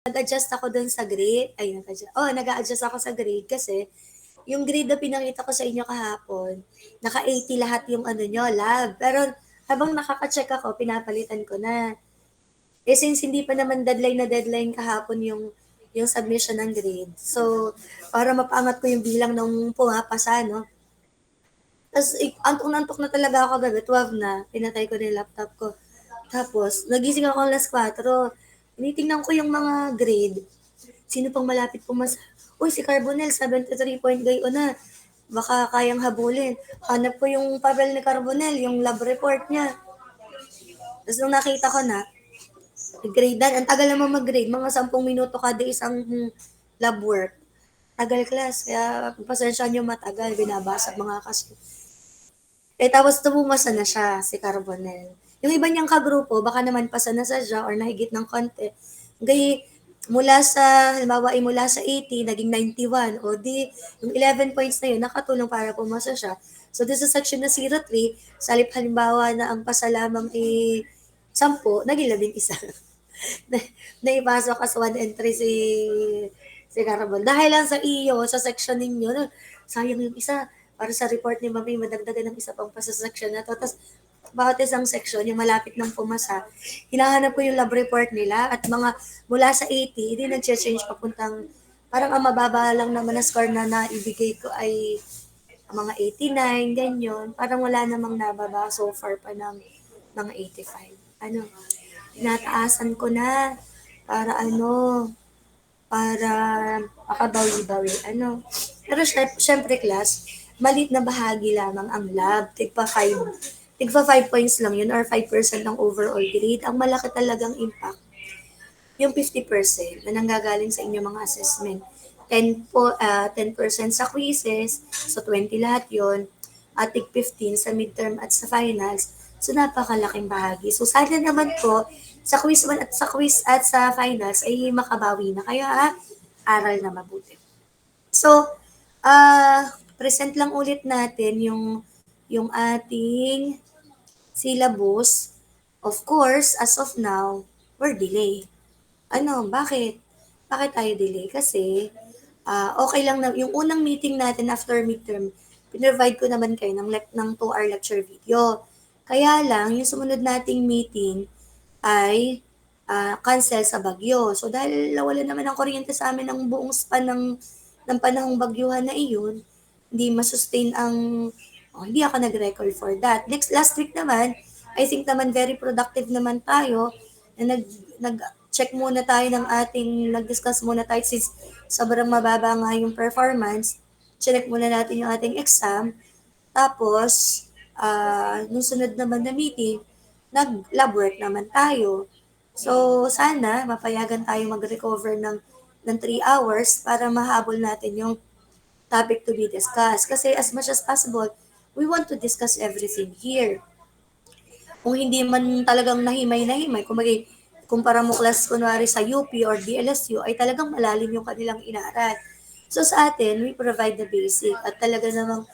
nag-adjust ako dun sa grade, ay nag-a-adjust ako sa grade kasi yung grade na pinakita ko sa inyo kahapon, naka-80 lahat yung ano niyo, lab. Pero habang nakaka-check ako, pinapalitan ko na. Eh, since hindi pa naman deadline na deadline kahapon yung submission ng grade. So, para mapaangat ko yung bilang ng pumapasa, no? Tapos, antok na antok na talaga ako gabi, 12 na, pinatay ko na yung laptop ko. Tapos, nagising ako alas 4, tinitingnan ko yung mga grade. Sino pang malapit pumasa? Uy, si Carbonell, 73 point gayon na. Baka kayang habulin. Hanap ko yung papel ni Carbonell, yung lab report niya. Tapos nung nakita ko na, grade dan. Ang tagal naman mag-grade. Mga 10 minuto kada isang lab work. Tagal class. Kaya pasensya nyo matagal. Binabasa mga kasi. Eh tapos tumumasa na siya, si Carbonell. Yung iba niyang kagrupo, baka naman pasa na sa siya or nahigit ng konti. Gay, mula sa, halimbawa ay mula sa 80, naging 91. O di, yung 11 points na yun, nakatulong para pumasa siya. So, this is section na 03, sa halip halimbawa na ang pasalamang ay 10, naging 11. na, naipasok as 1 and 3 si Carabol. Dahil lang sa iyo, sa section ninyo, no, sayang yung isa. Para sa report ni Mami, madagdagan ng isa pang pa sa section na to. Tapos, bawat isang section, yung malapit ng pumasa, hinahanap ko yung lab report nila at mga mula sa 80, hindi nag-change papuntang, parang ang mababa lang naman na score na naibigay ko ay mga 89, ganyan. Parang wala namang nababa so far pa ng mga 85. Ano, tinataasan ko na para para makabawi-bawi. Pero syempre class, malit na bahagi lamang ang lab. Tigpa 5 points lang yun or 5% ng overall grade. Ang malaki talagang impact, yung 50% na nanggagaling sa inyong mga assessment. 10% sa quizzes, so 20 lahat yon at 15 sa midterm at sa finals. So, napakalaking bahagi. So, sana naman po, sa quiz 1 at sa finals ay makabawi na kayo aral na mabuti. So, present lang ulit natin yung ating syllabus. Of course, as of now, we're delay. Bakit? Bakit tayo delay? Kasi, okay lang na, yung unang meeting natin after midterm, pinrovide ko naman kayo ng 2-hour lecture video. Kaya lang, yung sumunod nating meeting ay cancel sa bagyo. So, dahil nawala naman ang kuryente sa amin ng buong span ng panahong bagyuhan na iyon, hindi masustain hindi ako nag-record for that. Last week naman, I think naman very productive naman tayo na nag-check muna tayo nag-discuss muna tayo since sobrang mababa nga yung performance. Check muna natin yung ating exam. Tapos, nung sunod naman na meeting, nag-lab work naman tayo. So, sana mapayagan tayo mag-recover ng 3 hours para mahabol natin yung topic to be discussed. Kasi as much as possible, we want to discuss everything here. Kung hindi man talagang nahimay-nahimay, kumpara mo class kunwari sa UP or DLSU, ay talagang malalim yung kanilang inaral. So sa atin, we provide the basic at talaga namang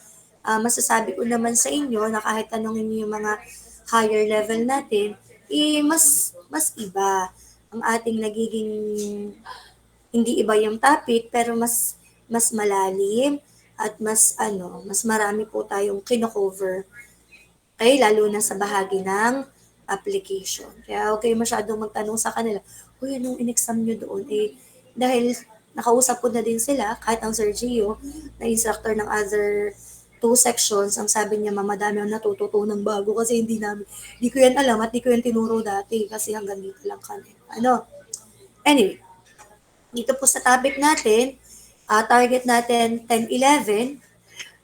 masasabi ko naman sa inyo na kahit tanongin niyo yung mga higher level natin, mas iba ang ating nagiging, hindi iba yung topic pero mas malalim at mas marami po tayong kino-cover ay lalo na sa bahagi ng application. Kaya huwag kayo masyadong magtanong sa kanila, uy, anong in-exam nyo doon? Dahil nakausap ko na din sila, kahit ang Sir Gio, na instructor ng other 2 sections, ang sabi niya, mama, dami ang natututunang bago kasi hindi ko yan alam at hindi ko yan tinuro dati kasi hanggang dito lang kami. Anyway, dito po sa topic natin, target natin 10-11,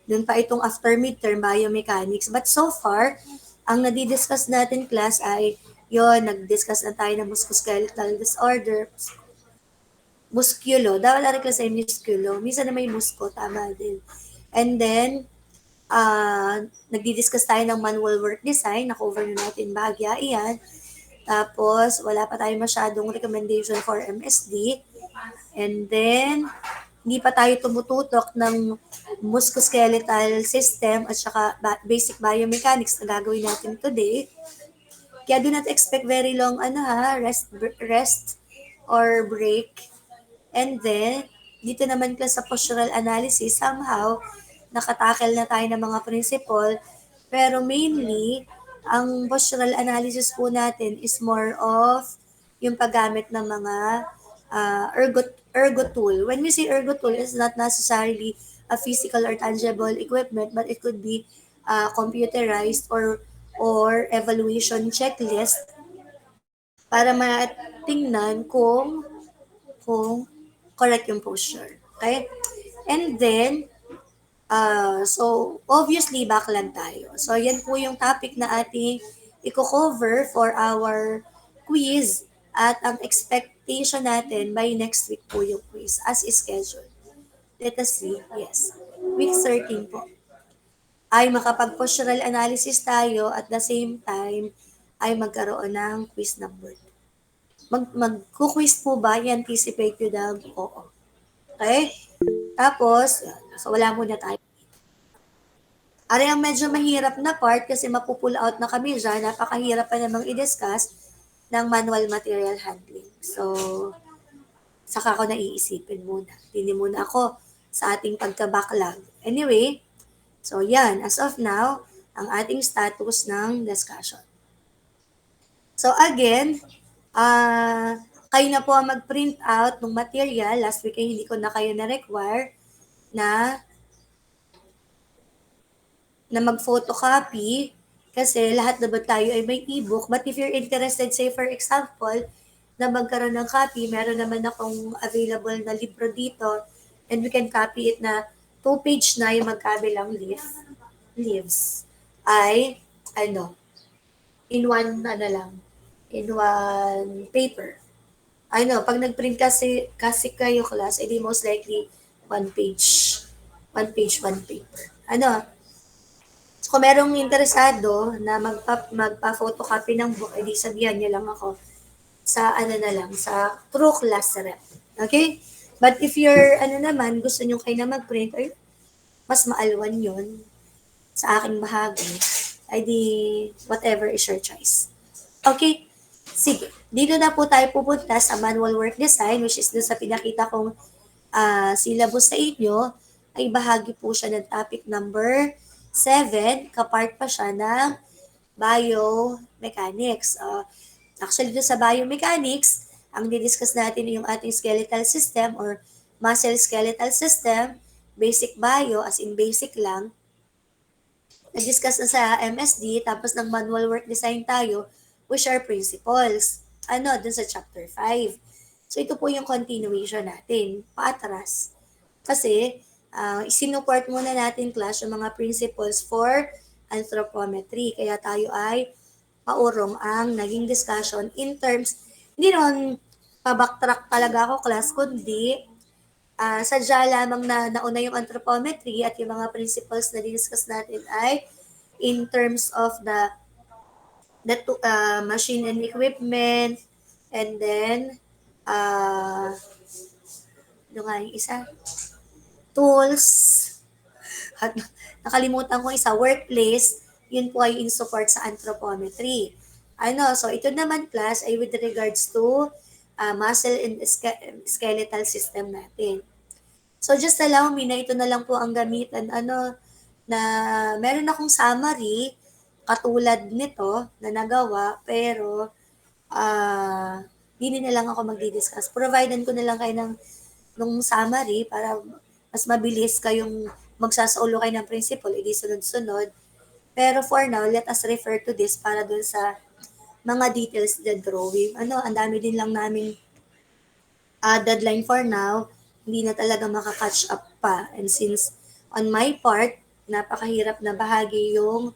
dun pa itong after midterm biomechanics. But so far, ang nadidiscuss natin class ay nag-discuss na tayo ng musculoskeletal disorder, musculo, dapat ari class ay musculo, minsan na may musco, tama din. And then, nagdi-discuss tayo ng manual work design, na-cover na natin bahagya iyan. Tapos, wala pa tayo masyadong recommendation for MSD. And then, hindi pa tayo tumututok ng musculoskeletal system at saka basic biomechanics na gagawin natin today. Kaya do not expect very long rest or break. And then, dito naman ka sa postural analysis, somehow, nakatakel na tayo ng mga principle. Pero mainly, ang postural analysis po natin is more of yung paggamit ng mga ergo tool. When we say ergo tool, it's not necessarily a physical or tangible equipment, but it could be computerized or evaluation checklist para matingnan kung correct yung posture. Okay? And then, so obviously backlog tayo. So yan po yung topic na ating i-cover for our quiz at ang expectation natin by next week po yung quiz as scheduled. Let us see. Yes. Week 13 po. Ay makapag-postural analysis tayo at the same time ay magkaroon ng quiz number. Mag-quiz po ba? I-anticipate nyo daw? Oo. Okay? Tapos, so wala muna tayo. Ari ang medyo mahirap na part kasi mapupull out na kami dyan. Napakahirap pa namang i-discuss ng manual material handling. So, saka ko naiisipin muna. Hindi muna ako sa ating pagka-backlog. Anyway, so yan, as of now, ang ating status ng discussion. So again, kayo na po ang mag-print out ng material. Last week ay hindi ko na kayo na-require na mag-photocopy kasi lahat naman tayo ay may e-book. But if you're interested, say for example, na magkaroon ng copy, meron naman akong available na libro dito and we can copy it na 2-page na yung magkabilang leaves ay in one paper. Pag nag-print kasi kayo class, edi most likely one page, one paper. So, kung merong interesado na magpa-photocopy ng book, edi sabihan niyo lang ako sa sa True Class Rep. Okay? But if you're, gusto nyo kayo na mag-print, or mas maalwan yon sa aking bahagi, ay di, whatever is your choice. Okay? Sige. Dito na po tayo pupunta sa manual work design, which is dun sa pinakita kong syllabus sa inyo, ay bahagi po siya ng topic number 7, kapart pa siya ng biomechanics. Actually, doon sa biomechanics, ang didiscuss natin yung ating skeletal system or muscle skeletal system, basic bio, as in basic lang. Nag-discuss na sa MSD, tapos ng manual work design tayo, which are principles. Dun sa chapter 5. So, ito po yung continuation natin, paatras. Kasi, isinuport muna natin class yung mga principles for anthropometry. Kaya tayo ay paurong ang naging discussion in terms, hindi naman pa-backtrack talaga ako class, kundi sadya lamang na nauna yung anthropometry at yung mga principles na discuss natin ay in terms of the machine and equipment, and then yung isa, tools, at nakalimutan ko isa, workplace, yun po ay in support sa anthropometry. So ito naman class ay with regards to muscle and skeletal system natin. So just allow me na ito na lang po ang gamitan, na meron akong summary katulad nito na nagawa, pero hindi na lang ako magdi-discuss. Providean ko na lang kayo nung summary para mas mabilis kayong magsasaulo kayo ng principle, hindi sunod-sunod. Pero for now, let us refer to this para dun sa mga details the drawing. Ang dami din lang namin deadline for now, hindi na talaga makakatch up pa. And since on my part, napakahirap na bahagi yung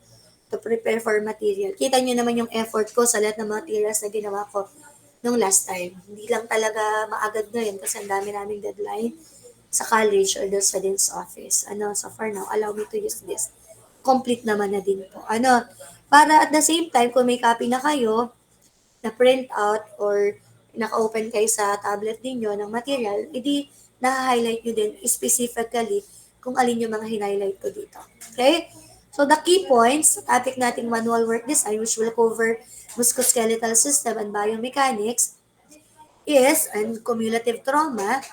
to prepare for material. Kita nyo naman yung effort ko sa lahat ng materials na ginawa ko nung last time. Hindi lang talaga maagad ngayon kasi ang dami naming deadline sa college or sa dean's office. So for now, allow me to use this. Complete naman na din po. Para at the same time, kung may copy na kayo, na print out or naka-open kayo sa tablet ninyo ng material, edi na-highlight nyo din specifically kung alin yung mga highlight ko dito. Okay? So the key points sa topic nating manual work design, which will cover musculoskeletal system and biomechanics, is, and cumulative trauma,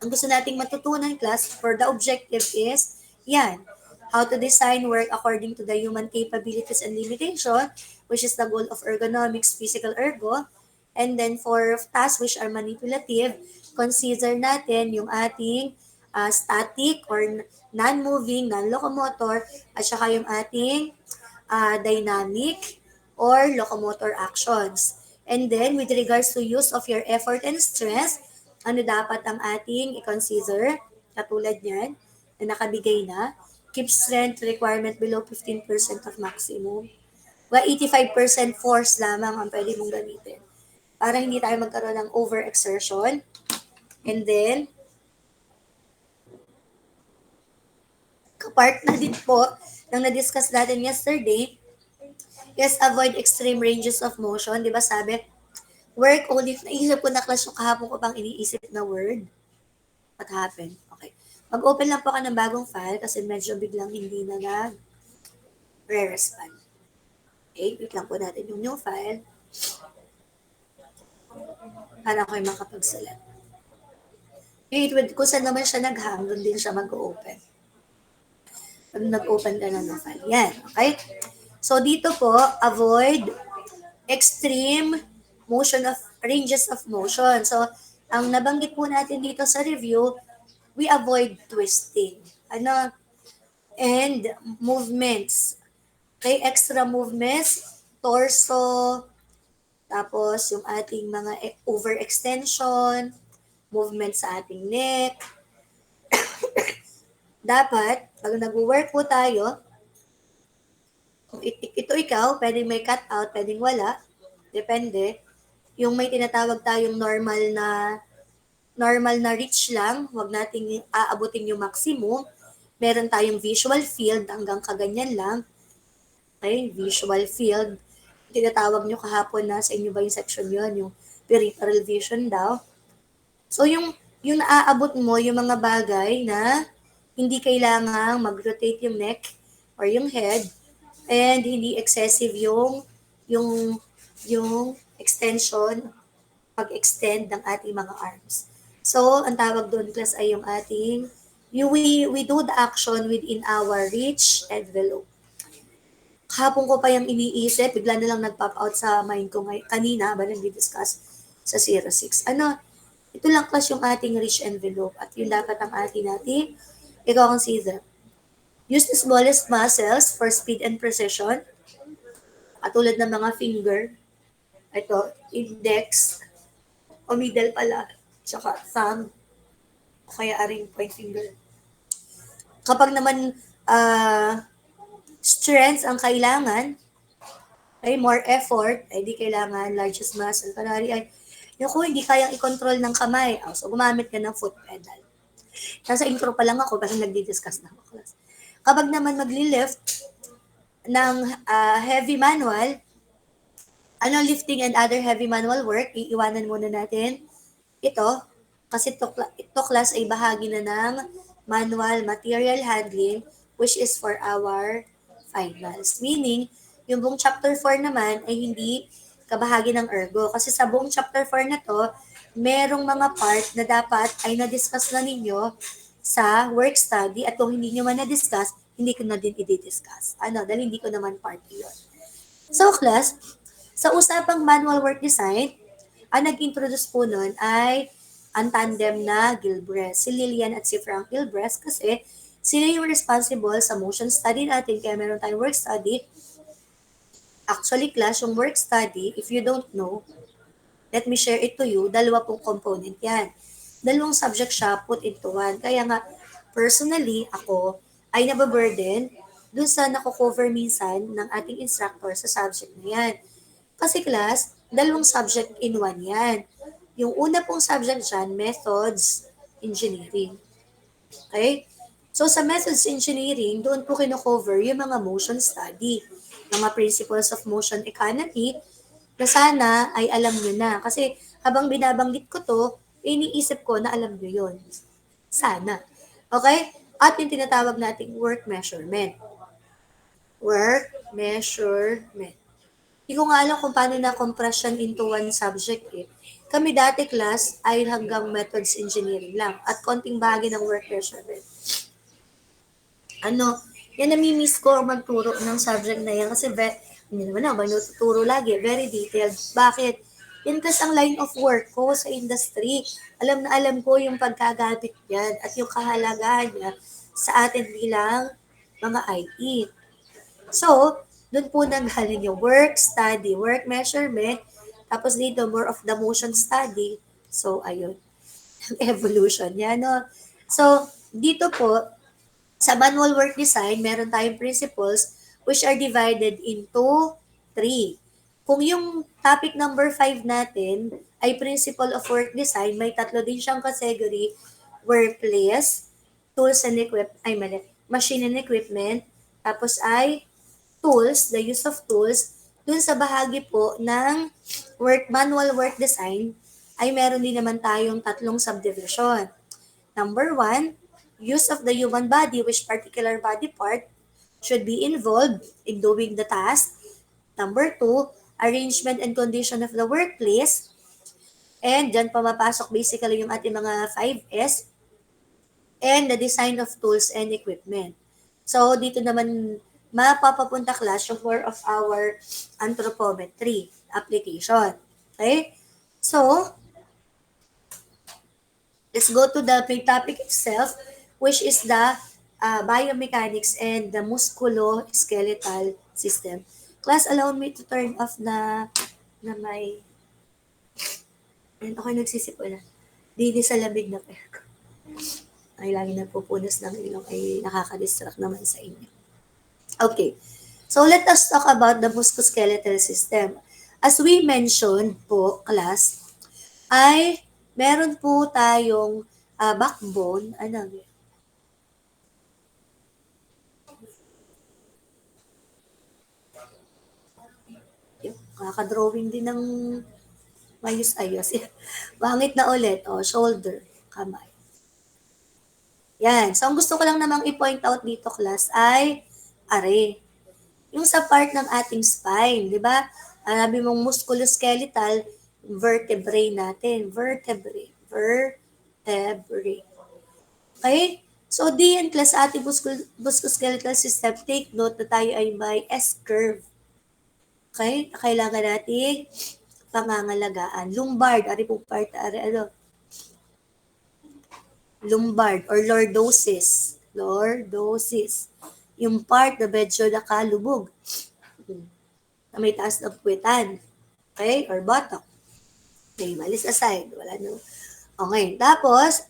ang gusto nating matutunan class for the objective is, yan, how to design work according to the human capabilities and limitation, which is the goal of ergonomics, physical ergo. And then for tasks which are manipulative, consider natin yung ating static or non-moving, non-locomotor, at saka yung ating dynamic or locomotor actions. And then, with regards to use of your effort and stress, ano dapat ang ating i-consider? Katulad niyan, na nakabigay na, keep strength requirement below 15% of maximum. 85% force lamang ang pwede mong gamitin para hindi tayo magkaroon ng overexertion. And then, kapart na din po ng na-discuss natin yesterday, is avoid extreme ranges of motion. Di ba sabi, work only, naisip ko na class yung kahapon ko pang iniisip na word. What happened? Okay. Mag-open lang po ka ng bagong file kasi medyo biglang hindi na nag-re-respond. Okay, wait lang po natin yung new file para kayo makapagsalat. Wait, kung saan naman siya nag-hang, doon din siya mag-open. Pag nag-open ka na ng file. Yan, okay? So, dito po, avoid extreme motion of ranges of motion. So, ang nabanggit po natin dito sa review, we avoid twisting. Ano? And movements. Okay, extra movements, torso, tapos yung ating mga overextension, movement sa ating neck. Dapat, pag nag-work po tayo, ito ikaw, pwedeng may cut out, pwedeng wala, depende. Yung may tinatawag tayong normal na reach lang, wag nating aabutin yung maximum. Meron tayong visual field hanggang kaganyan lang. Okay, visual field. Tinatawag nyo kahapon na sa inyo ba yung section yun, yung peripheral vision daw. So yung naaabot mo, yung mga bagay na hindi kailangang mag-rotate yung neck or yung head and hindi excessive yung extension, pag-extend ng ating mga arms. So, ang tawag doon class ay yung ating, we do the action within our reach envelope. Kahapon ko pa yung iniisip, bigla na lang nag-pop out sa mind ko kanina ba nag-discuss sa 06. Ano, ito lang class yung ating reach envelope at yun dapat ang natin i-consider. Use the smallest muscles for speed and precision. Katulad ng mga finger, ito, index, o middle pala, tsaka thumb, o kaya aring point finger. Kapag naman strength ang kailangan, ay more effort, ay di kailangan largest muscle. Kanari ay, naku, hindi kayang i-control ng kamay. So, gumamit ka ng foot pedal. Nasa intro pa lang ako, kasi nagdi-discuss na ako class. Kapag naman magli-lift ng heavy manual, lifting and other heavy manual work, iiwanan muna natin ito, kasi ito class ay bahagi na ng manual material handling, which is for our finals. Meaning, yung buong chapter 4 naman ay hindi kabahagi ng ergo. Kasi sa buong chapter 4 na to, merong mga part na dapat ay na-discuss na ninyo sa work study at kung hindi nyo man na-discuss, hindi ko na din i-discuss. Dahil hindi ko naman part yun. So class, sa usapang manual work design, ang nag-introduce po nun ay ang tandem na Gilbreth. Si Lillian at si Frank Gilbreth kasi sila yung responsible sa motion study natin kaya meron tayong work study. Actually class, yung work study, if you don't know, let me share it to you, dalawa pong component yan. Dalawang subject siya put into one. Kaya nga, personally, ako ay nababurden dun sa nako-cover minsan ng ating instructor sa subject na yan. Kasi class, dalawang subject in one yan. Yung una pong subject dyan, methods engineering. Okay? So sa methods engineering, doon po kino-cover yung mga motion study, mga principles of motion economy, na sana ay alam nyo na. Kasi habang binabanggit ko to, iniisip ko na alam nyo yun. Sana. Okay? At yung tinatawag nating work measurement. Work measurement. Hindi ko nga alam kung paano na-compress yan into one subject eh. Kami dati class ay hanggang methods engineering lang at konting bahagi ng work measurement. Yan nami-miss ko ang magturo ng subject na yan kasi hindi naman ako magtuturo lagi, very detailed. Bakit? Yan kasi ang line of work ko sa industry. Alam na alam ko yung pagkagamit yan at yung kahalagahan niya sa atin bilang mga IT. So, doon po nanggaling yung work, study, work measurement, tapos dito more of the motion study. So, ayun, evolution yan, no? So, dito po, sa manual work design, meron tayong principles which are divided into three. Kung yung topic number 5 natin ay principle of work design, may tatlo din siyang category, workplace, tools and machine and equipment, tapos ay tools, the use of tools. Dun sa bahagi po ng manual work design, ay meron din naman tayong tatlong subdivision. Number 1, use of the human body, which particular body part should be involved in doing the task. Number 2, arrangement and condition of the workplace. And dyan pumapasok basically yung ating mga 5S. And the design of tools and equipment. So, dito naman mapapapunta class yung more of our anthropometry application. Okay? So, let's go to the main topic itself, which is the biomechanics and the musculoskeletal system. Class, allow me to turn off na may... Ako nagsisipula. Dini sa lamig na aircon. Ay lagi nagpupunas ng ilong ay nakaka-distract naman sa inyo. Okay. So, let us talk about the musculoskeletal system. As we mentioned po, class, ay meron po tayong backbone. Kaka-drawing din ng mayos-ayos. Bangit na ulit. Shoulder, kamay. Yan. So, ang gusto ko lang namang i-point out dito, class, ay are. Yung sa part ng ating spine, di ba? Sabi mong musculoskeletal, vertebrae natin. Vertebrae. Okay? So, diyan class ating musculoskeletal system, take note na tayo ay may S-curve. Okay? Kailangan natin pangangalagaan. Lumbar, ari po part, lumbar or lordosis. Lordosis. Yung part na medyo nakalubog. Na may taas ng puwetan. Okay? Or buttock. Okay, malis aside. Wala no. Okay. Tapos,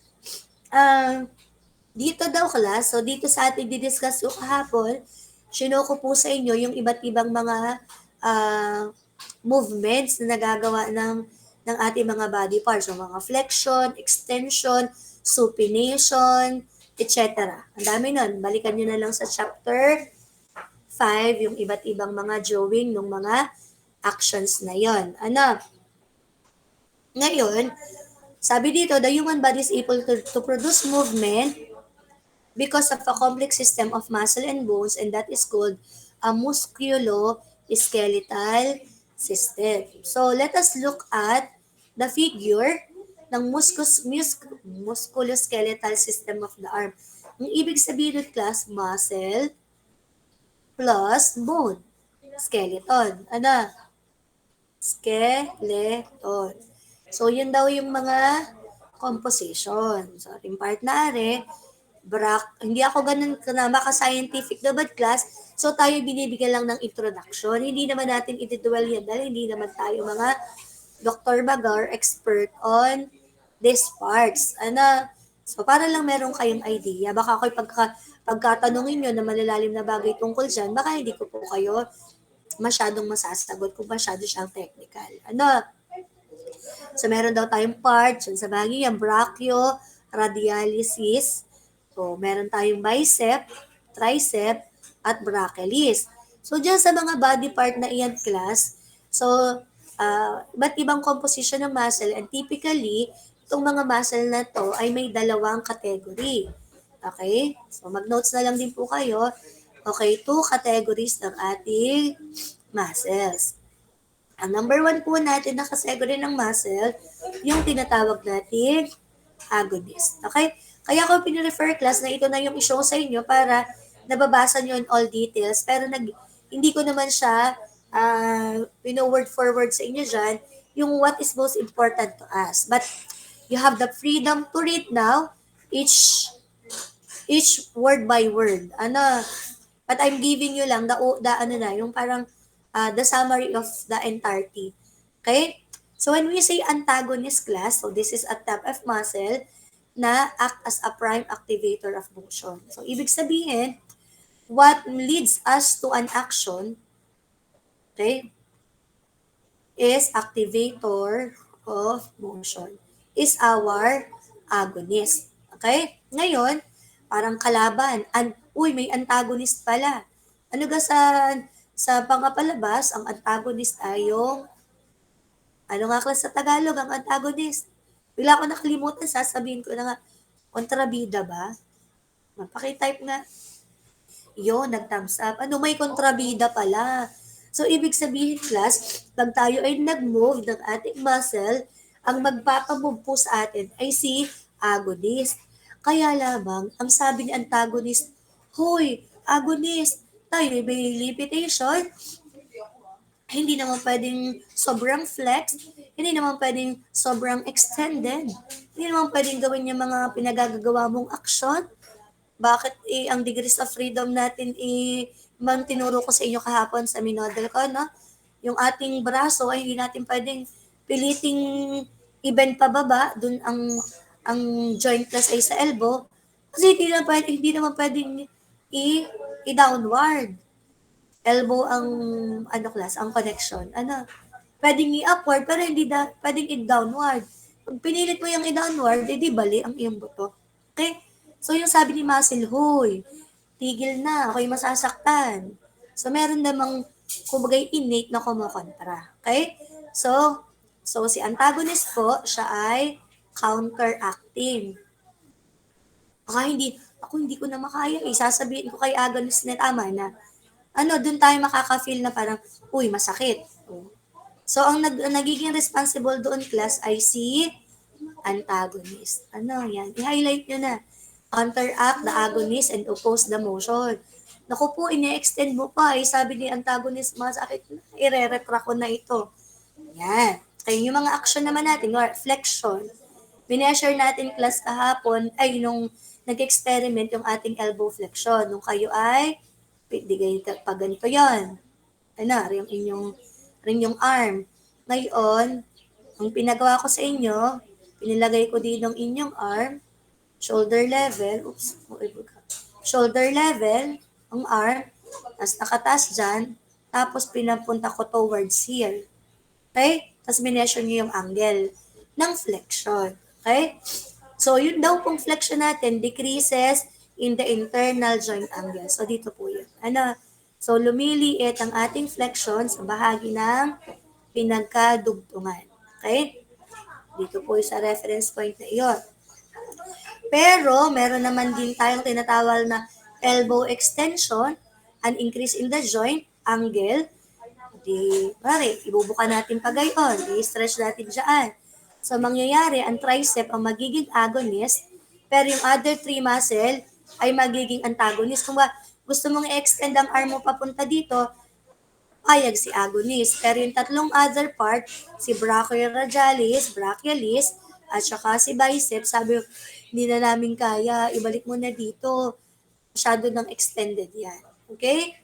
dito daw class, so dito sa ating didiscuss yung kahapon, sinoko po sa inyo yung iba't ibang mga movements na nagagawa ng ating mga body parts. So, mga flexion, extension, supination, etc. Ang dami nun. Balikan nyo na lang sa chapter 5, yung iba't ibang mga drawing ng mga actions na yon. Ngayon, sabi dito, the human body is able to produce movement because of a complex system of muscle and bones, and that is called a musculoskeletal system. So, let us look at the figure ng musculoskeletal system of the arm. Ang ibig sabihin ng class, muscle plus bone. Skeleton. Skeleton. So, yun daw yung mga composition. So, ating part na hindi ako ganun na maka-scientific na bad class. So, tayo binibigyan lang ng introduction. Hindi naman natin itiduel yan dahil hindi naman tayo mga Dr. Bagar expert on these parts. So, para lang meron kayong idea. Baka ako'y pagkatanungin nyo na malalalim na bagay tungkol dyan, baka hindi ko po kayo masyadong masasagot kung masyado siyang technical. So, meron daw tayong parts. Sa bagay yan, brachio, radialis. So, meron tayong bicep, tricep, at brachialis. So, dyan sa mga body part na iyan class, so, iba't ibang composition ng muscle and typically, itong mga muscle na to ay may dalawang category. Okay? So, mag-notes na lang din po kayo. Okay, 2 categories ng ating muscles. Ang number one po natin na category ng muscle, yung tinatawag nating agonist. Okay? Kaya ko pinirefer class na ito na yung i-show sa inyo para nababasa nyo in all details. Pero hindi ko naman siya word for word sa inyo dyan, yung what is most important to us. But you have the freedom to read now each word by word. But I'm giving you lang yung parang the summary of the entirety. Okay? So when we say antagonist class, so this is a type of muscle na act as a prime activator of motion. So ibig sabihin, what leads us to an action, okay, is activator of motion, is our agonist. Okay? Ngayon, parang kalaban. May antagonist pala. Ano ga sa pangapalabas, ang antagonist ay yung, ano nga class sa Tagalog, ang antagonist? Bigla ko nakalimutan, sasabihin ko na nga, kontrabida ba? Pakitype nga. Nag-thumbs up. May kontrabida pala. So, ibig sabihin, class, pag tayo ay nag-move ng ating muscle, ang magpapamove po sa atin ay si agonist. Kaya lamang, ang sabi ni antagonist, Hoy, agonist, tayo may limitation, hindi naman pwedeng sobrang flex, hindi naman pwedeng sobrang extended, hindi naman pwedeng gawin yung mga pinagagagawa mong aksyon. Bakit ang degrees of freedom natin mang tinuro ko sa inyo kahapon sa minodel ko, no? Yung ating braso ay hindi natin pwedeng piliting i-bend pababa, dun ang joint plus ay sa elbow. Kasi hindi naman pwedeng i-downward. Elbow ang class, ang connection. Pwedeng i-upward pero hindi pwedeng i-downward. Pag pinilit mo yung i-downward, di bali ang iyong buto. Okay? So yung sabi ni Muscle, Hoy, tigil na, ako'y masasaktan. So meron namang, kumbaga innate na kumukontra. Okay? So si antagonist po, siya ay counteracting. Hindi ko na makaya eh. Sasabihin ko kay agonist na tama na, dun tayo makaka-feel na parang, masakit. So, ang nagiging responsible doon, class, ay si antagonist. Yan? I-highlight nyo na. Counteract the agonist and oppose the motion. Naku po, ini-extend mo pa. Sabi ni antagonist, masakit na. Ire-retract ko na ito. Yan. Kaya yung mga action naman natin, or flexion, mineasure natin class kahapon, nung nag-experiment yung ating elbow flexion. Nung kayo ay, pag ganito yun. Ring yung arm. Ngayon, ang pinagawa ko sa inyo, pinilagay ko din ng inyong arm, shoulder level, shoulder level, ang arm, tapos nakataas dyan, tapos pinapunta ko towards here. Okay? Tapos mineasure nyo yung angle ng flexion. Okay? So, yun daw pong flexion natin decreases in the internal joint angle. So, dito po yun. So, lumiliit ang ating flexion sa bahagi ng pinagkadugtungan. Okay? Dito po yung sa reference point na iyon. Pero, meron naman din tayong tinatawag na elbow extension, an increase in the joint angle. Ibubuka natin pa gayon, i-stretch natin dyan. So, mangyayari, ang tricep ang magiging agonist, pero yung other three muscle ay magiging antagonist. Kung gusto mong i-extend ang arm mo papunta dito, payag si agonist. Pero yung tatlong other part, si brachialis, at saka si biceps, sabi, hindi na namin kaya, ibalik mo na dito. Masyado ng extended yan. Okay?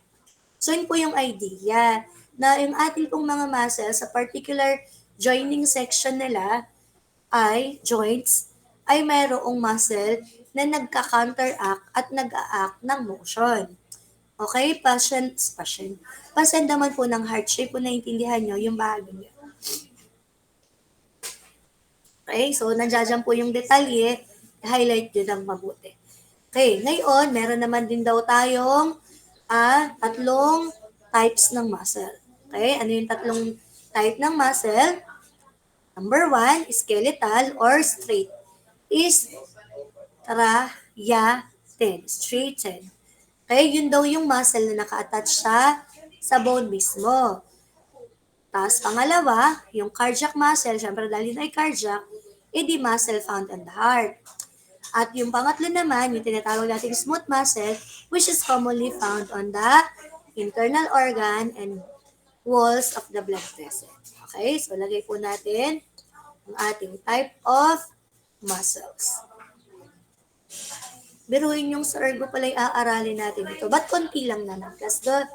So, yun po yung idea na yung ating pong mga muscles sa particular joining section nila joints, ay mayroong muscle na nagka-counteract at nag-a-act ng motion. Okay? Patient naman po ng heart shape, kung naiintindihan nyo yung bahagi nyo. Okay? So, nandiyan po yung detalye, highlight nyo ng mabuti. Okay, ngayon, meron naman din daw tayong tatlong types ng muscle. Okay, ano yung tatlong type ng muscle? Number 1, skeletal or straight. Straighten. Okay, yun daw yung muscle na naka-attach sa bone mismo. Tapos pangalawa, yung cardiac muscle, syempre dahil yun ay cardiac, the muscle found on the heart. At yung pangatlo naman, yung tinatawag nating smooth muscle, which is commonly found on the internal organ and walls of the blood vessel. Okay, so lagay po natin ang ating type of muscles. Biruin yung sa ergo pala aaralin natin ito. Ba't konti lang naman? Plus the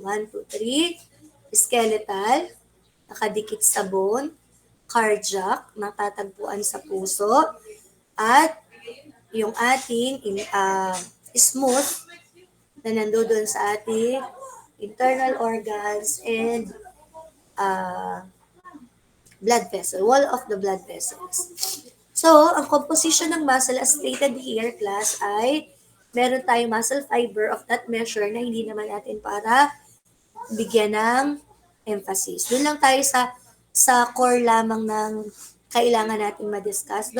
1, 2, 3, skeletal, nakadikit sa bone, cardiac, natatagpuan sa puso, at yung ating smooth na nandoon sa ating internal organs and blood vessel, wall of the blood vessels. So, ang composition ng muscle as stated here, class, ay meron tayong muscle fiber of that measure na hindi naman natin para bigyan ng emphasis. Doon lang tayo sa core lamang ng kailangan natin ma-discuss.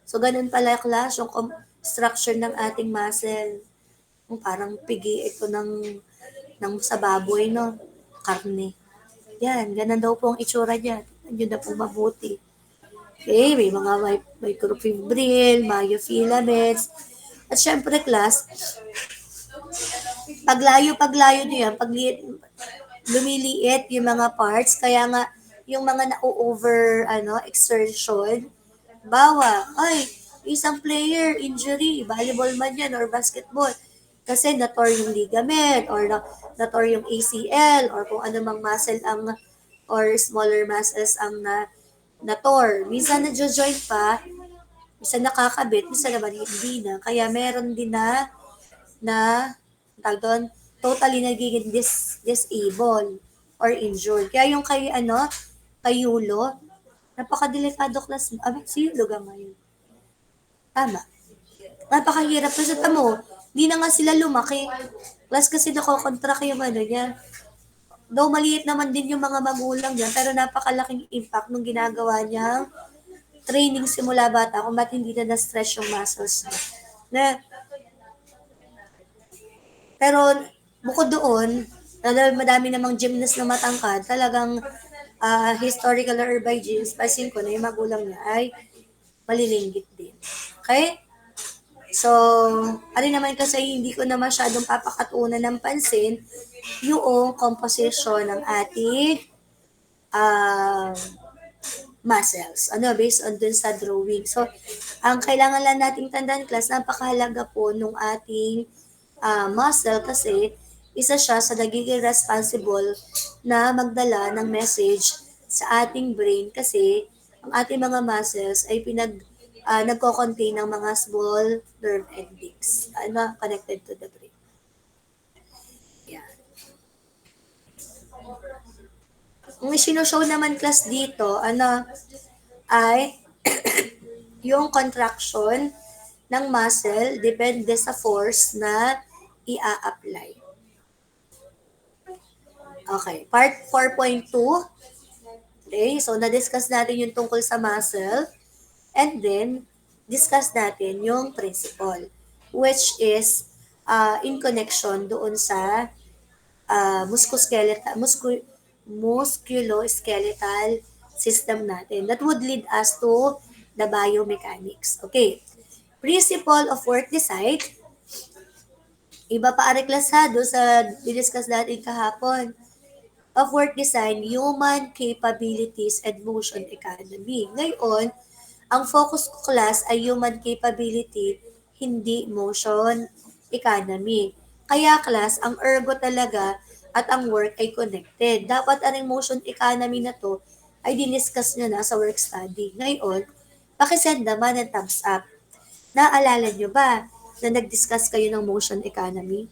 So, ganun pala, class, yung structure ng ating muscle. Parang pigi ito ng sa baboy, no? Karne. Yan, ganun daw po ang itsura niya. Yun na po mabuti. Okay, may mga microfibril, myofilaments. At syempre, class, paglayo nyo yan, lumiliit yung mga parts, kaya nga, yung mga na-over, exertion, bawa, ay, isang player, injury, volleyball man yan, or basketball, kasi na-tore yung ligament, or na-tore yung ACL, or kung ano mang muscle ang, or smaller muscles ang na-tore. Minsan na-joint pa, minsan nakakabit, minsan naman hindi na. Kaya meron din tag doon, totally nagiging disable or injured. Kaya yung kay Yulo, napakadelikado class. Si Yulo ga ngayon. Tama. Napakahirap kasi tamo, di na nga sila lumaki. Plus kasi nakokontract yung niya. Though maliit naman din yung mga magulang niya, pero napakalaking impact nung ginagawa niyang training simula bata kung ba't hindi na na-stress yung muscles niya. Pero bukod doon, madami namang gymnast na matangkad, talagang historical or by genes, pasin ko na yung magulang niya ay malilinggit din. Okay? So, ano naman kasi hindi ko na masyadong papakatunan ng pansin yung composition ng ating muscles. Based on dun sa drawing. So, ang kailangan lang nating tandaan, class, napakahalaga po nung ating muscle kasi isa siya sa nagiging responsible na magdala ng message sa ating brain kasi ang ating mga muscles ay nagko-contain ng mga small nerve endings connected to the brain. Yan. Ang sinushow naman class dito, ay yung contraction ng muscle depende sa force na ia-apply. Okay, part 4.2. Okay, so na-discuss natin yung tungkol sa muscle and then discuss natin yung principle which is in connection doon sa musculoskeletal system natin that would lead us to the biomechanics. Okay, principle of work design, iba pa areklasado sa discuss natin kahapon, of work design, human capabilities and motion economy. Ngayon, ang focus ko class ay human capability, hindi motion economy. Kaya class, ang ergo talaga at ang work ay connected. Dapat ang motion economy na to ay diniscuss nyo na sa work study. Ngayon, pakisend naman ng thumbs up. Naalala nyo ba na nag-discuss kayo ng motion economy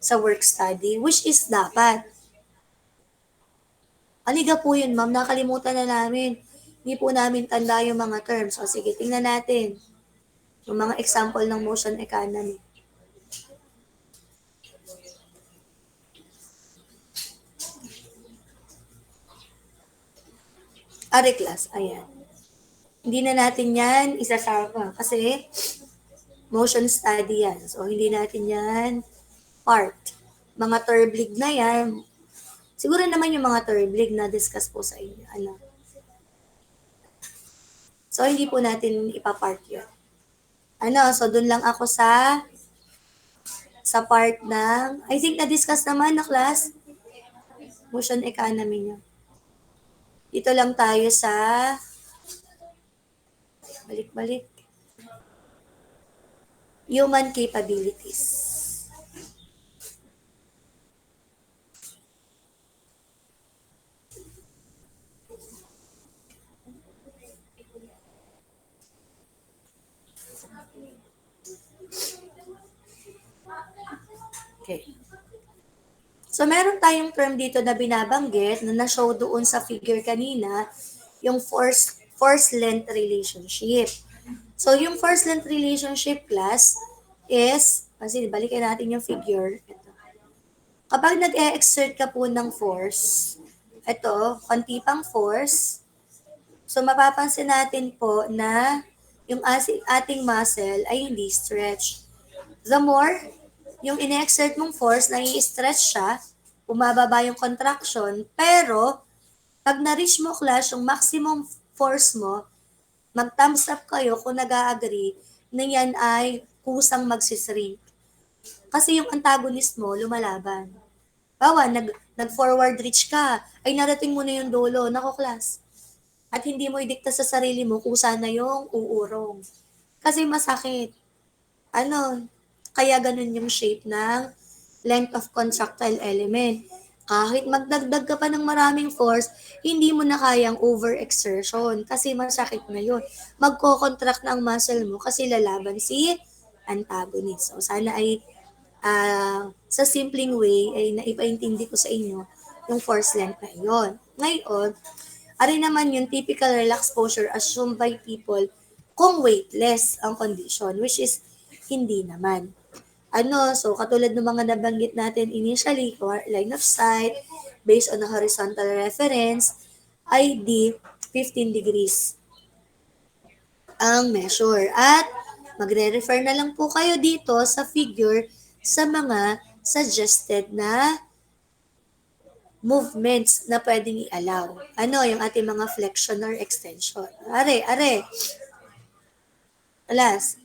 sa work study? Which is dapat aliga po yun, ma'am. Nakalimutan na namin. Hindi po namin tanda yung mga terms. O sige, tingnan natin. Yung mga example ng motion economy. Class, ayan. Hindi na natin yan isasama kasi motion study yan. So, hindi natin yan part. Mga turblig na yan, Siguro naman yung mga third leg na discuss po sa inyo. Ano. So, hindi po natin ipapart yun. Ano, so dun lang ako sa part ng, I think na-discuss naman na class, motion economy nyo. Dito lang tayo sa, balik-balik, human capabilities. Okay. So, meron tayong term dito na binabanggit na na-show doon sa figure kanina, yung force-length relationship. So, yung force-length relationship class is, kasi balikan natin yung figure. Ito. Kapag nag-e-exert ka po ng force, ito, konti pang force, so mapapansin natin po na yung ating muscle ay hindi stretch. The more yung ine-exert mong force, nai-stretch siya, bumababa yung contraction, pero pag na-reach mo class yung maximum force mo, mag-thumbs up kayo kung nag-agree na yan ay kusang magsishrink. Kasi yung antagonist mo, lumalaban. Bawa, nag-forward reach ka, ay narating mo na yung dulo, nako class. At hindi mo idikta sa sarili mo kung sana yung uurong. Kasi masakit. Ano, kaya ganun yung shape ng length of contractile element. Kahit magdagdag ka pa ng maraming force, hindi mo na kayang overexertion kasi masakit na yun. Magko-contract na ang muscle mo kasi lalaban si antagonist. So, sana ay sa simpleng way ay naipaintindi ko sa inyo yung force length na iyon. Ngayon, ari naman yung typical relaxed posture assumed by people kung weightless ang condition, which is hindi naman. Ano, so katulad ng mga nabanggit natin initially, line of sight, based on a horizontal reference, ay di 15 degrees ang measure. At magre-refer na lang po kayo dito sa figure sa mga suggested na movements na pwedeng i-allow. Ano, yung ating mga flexion or extension. Are. Alas,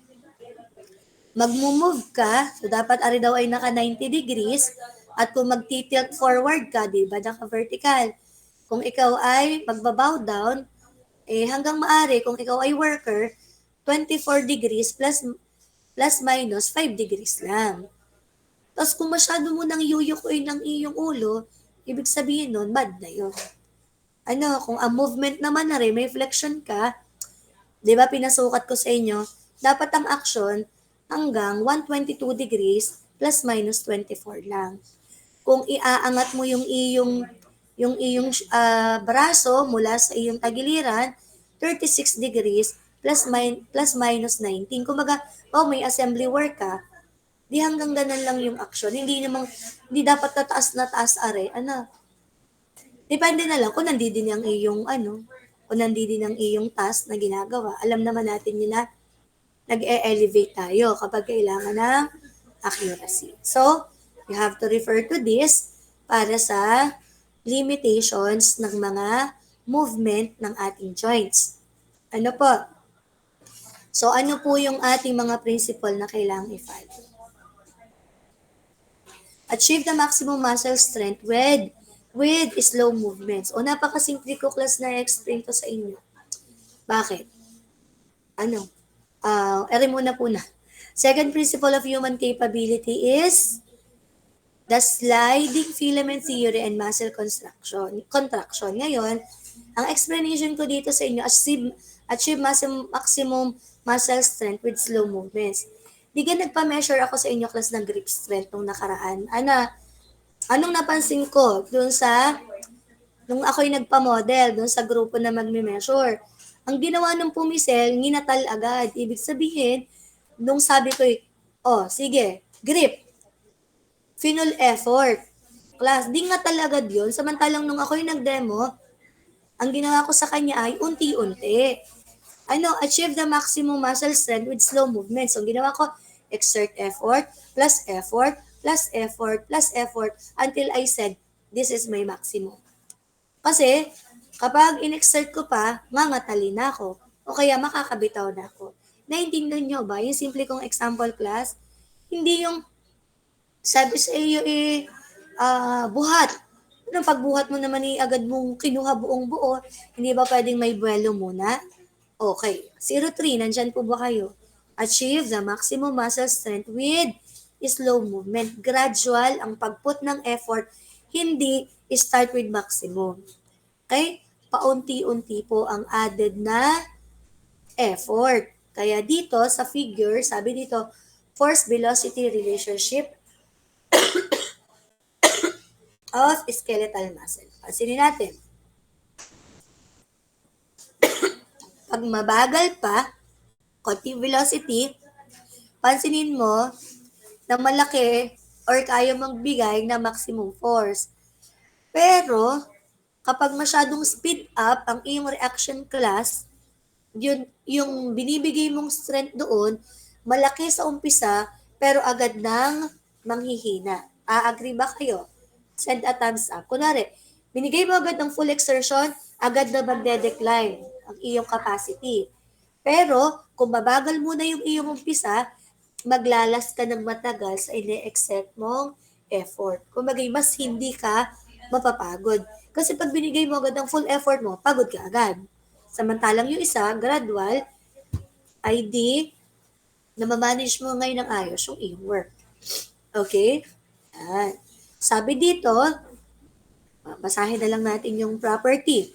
magmumove ka, so dapat ari daw ay naka 90 degrees, at kung magtitilt forward ka, di ba, naka-vertical. Kung ikaw ay magbabow down, hanggang maari, kung ikaw ay worker, 24 degrees plus minus 5 degrees lang. Tapos kung masyado mo nang yuyukuin ng iyong ulo, ibig sabihin nun, bad na yun. Ano, kung ang movement naman na rin, may flexion ka, di ba pinasukat ko sa inyo, dapat ang action hanggang 122 degrees plus minus 24 lang. Kung iaangat mo yung iyong braso mula sa iyong tagiliran, 36 degrees plus minus 19. Kumbaga, may assembly work ka, di hanggang ganun lang yung action. Hindi dapat na taas are. Ano, depende na lang kung nandidin ang iyong kung nandidin ang iyong task na ginagawa. Alam naman natin yun na nag-e-elevate tayo kapag kailangan ng accuracy. So, you have to refer to this para sa limitations ng mga movement ng ating joints. Ano po? So, ano po yung ating mga principle na kailangang i-follow? Achieve the maximum muscle strength with slow movements. O napakasimple ko class na explain to sa inyo. Bakit? Ano? Muna po na. Second principle of human capability is the sliding filament theory and muscle contraction. Ngayon, ang explanation ko dito sa inyo, achieve maximum muscle strength with slow movements. Di ka nagpa-measure ako sa inyo class ng grip strength nung nakaraan. Anong napansin ko nung ako'y nagpa-model doon sa grupo na magme-measure? Ang ginawa ng pumisel, nginatal agad. Ibig sabihin, nung sabi ko, sige, grip, final effort. Class, di nga talaga yun. Samantalang nung ako'y nag-demo, ang ginawa ko sa kanya ay unti-unti. Achieve the maximum muscle strength with slow movements. So, ang ginawa ko, exert effort, plus effort, plus effort, plus effort, until I said, This is my maximum. Kasi, kapag in-exert ko pa, ngangatali na ako. O kaya makakabitaw na ako. Naintindihan nyo ba? Yung simple kong example class, hindi yung sabi sa iyo buhat. Anong pagbuhat mo naman agad mong kinuha buong buo, hindi ba pwedeng may buwelo muna? Okay. 03, nandyan po ba kayo? Achieve the maximum muscle strength with slow movement. Gradual ang pagput ng effort, hindi start with maximum. Okay? Paunti-unti po ang added na effort. Kaya dito sa figure, sabi dito, force velocity relationship of skeletal muscle. Pansinin natin. Pag mabagal pa, konting velocity, pansinin mo na malaki or kaya magbigay na maximum force. Pero, kapag masyadong speed up ang iyong reaction class, yung binibigay mong strength doon, malaki sa umpisa, pero agad nang manghihina. Agree ba kayo? Send a thumbs up. Kunwari, binigay mo agad ng full exertion, agad na magde-decline ang iyong capacity. Pero, kung mabagal muna yung iyong umpisa, maglalas ka ng matagal sa ine-exert mong effort. Kumbaga, mas hindi ka mapapagod. Kasi pag binigay mo agad ang full effort mo, pagod ka agad. Samantalang yung isa, gradual, ay di namamanage mo ngayon ng ayos yung iyong work. Okay? Yan. Sabi dito, basahin na lang natin yung property.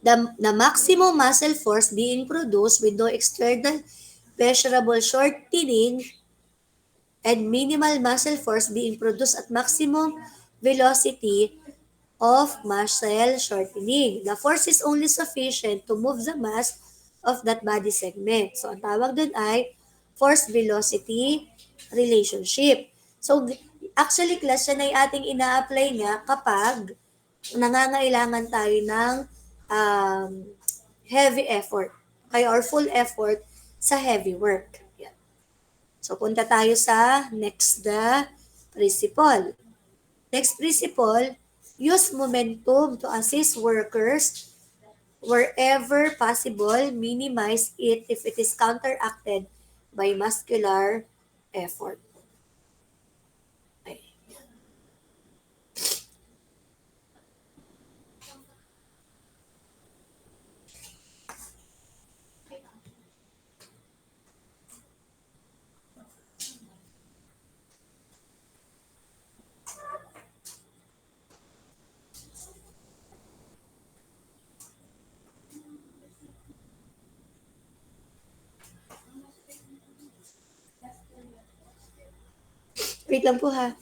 The maximum muscle force being produced with no external measurable shortening and minimal muscle force being produced at maximum velocity of muscle shortening. The force is only sufficient to move the mass of that body segment. So, ang tawag dun ay force-velocity relationship. So, actually, class, yan ay ating ina-apply niya kapag nangangailangan tayo ng um, heavy effort. Kaya or full effort sa heavy work. Yan. So, punta tayo sa next the principle. Next principle, use momentum to assist workers wherever possible, minimize it if it is counteracted by muscular effort. Okay. Wait lang po ha.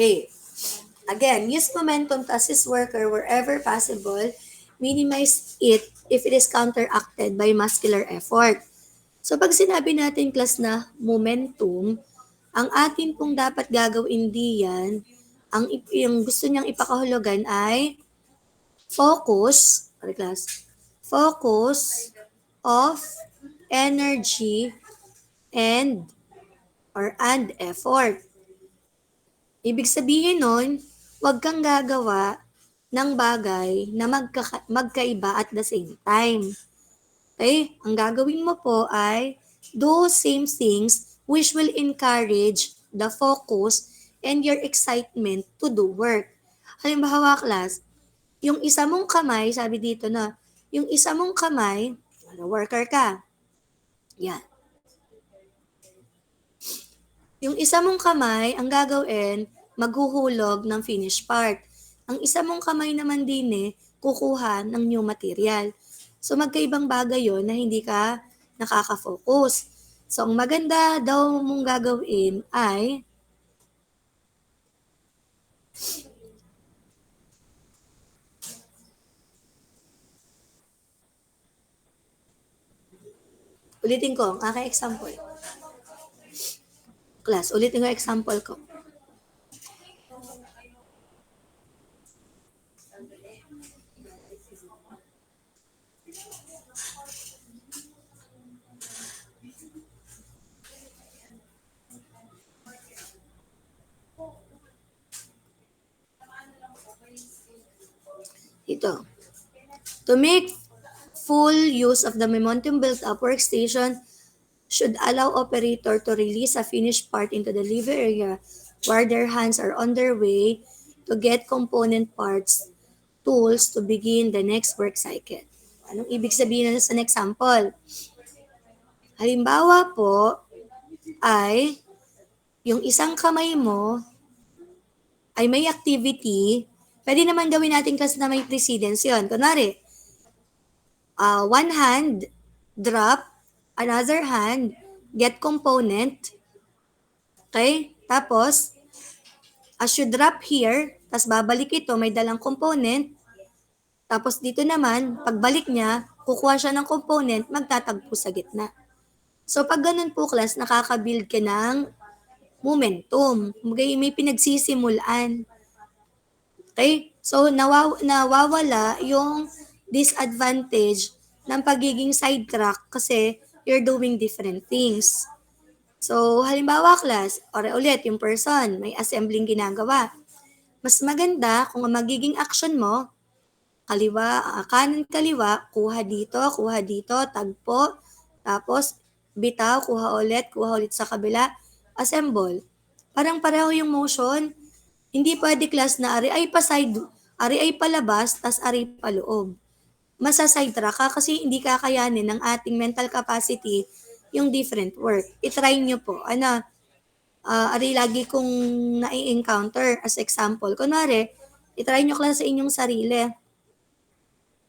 Okay. Again, use momentum to assist worker wherever possible. Minimize it if it is counteracted by muscular effort. So pag sinabi natin class na momentum, ang atin pong dapat gagawin diyan, yung gusto niyang ipakahulugan ay focus, class, focus of energy and or and effort. Ibig sabihin nun, huwag kang gagawa ng bagay na magkaiba at the same time. Okay? Ang gagawin mo po ay do same things which will encourage the focus and your excitement to do work. Halimbawa, class, yung isa mong kamay, sabi dito na, yung isa mong kamay, worker ka. Yan. Yung isa mong kamay, ang gagawin, maghuhulog ng finished part. Ang isa mong kamay naman din kukuha ng new material. So magkaibang bagay yon na hindi ka nakaka-focus. So ang maganda daw mong gagawin ay ulitin ko ang aking example. Class, ulitin ko example ko. Ito. To make full use of the momentum built up, workstation should allow operator to release a finished part into the delivery area where their hands are on their way to get component parts, tools to begin the next work cycle. Anong ibig sabihin na sa example? Halimbawa po ay yung isang kamay mo ay may activity, pwede naman gawin natin kasi na may precedence yun. Kunwari, one hand, drop, another hand, get component. Okay? Tapos, as you drop here, tapos babalik ito, may dalang component. Tapos dito naman, pagbalik niya, kukuha siya ng component, magtatagpo sa gitna. So pag ganun po, class, nakaka-build ka ng momentum. May pinagsisimulan. Okay? So nawawala yung disadvantage ng pagiging sidetrack kasi you're doing different things. So, halimbawa class, ulit yung person, may assembling ginagawa. Mas maganda kung ang magiging action mo, kanan kaliwa, kuha dito, tagpo, tapos bitaw, kuha ulit sa kabila, assemble. Parang pareho yung motion. Hindi pwede class na ari ay palabas, tas ari paloob. Masasidetrack ka kasi hindi kakayanin ng ating mental capacity yung different work. I-try nyo po. Ari lagi kong nai-encounter as example. Kunwari, i-try nyo class sa inyong sarili.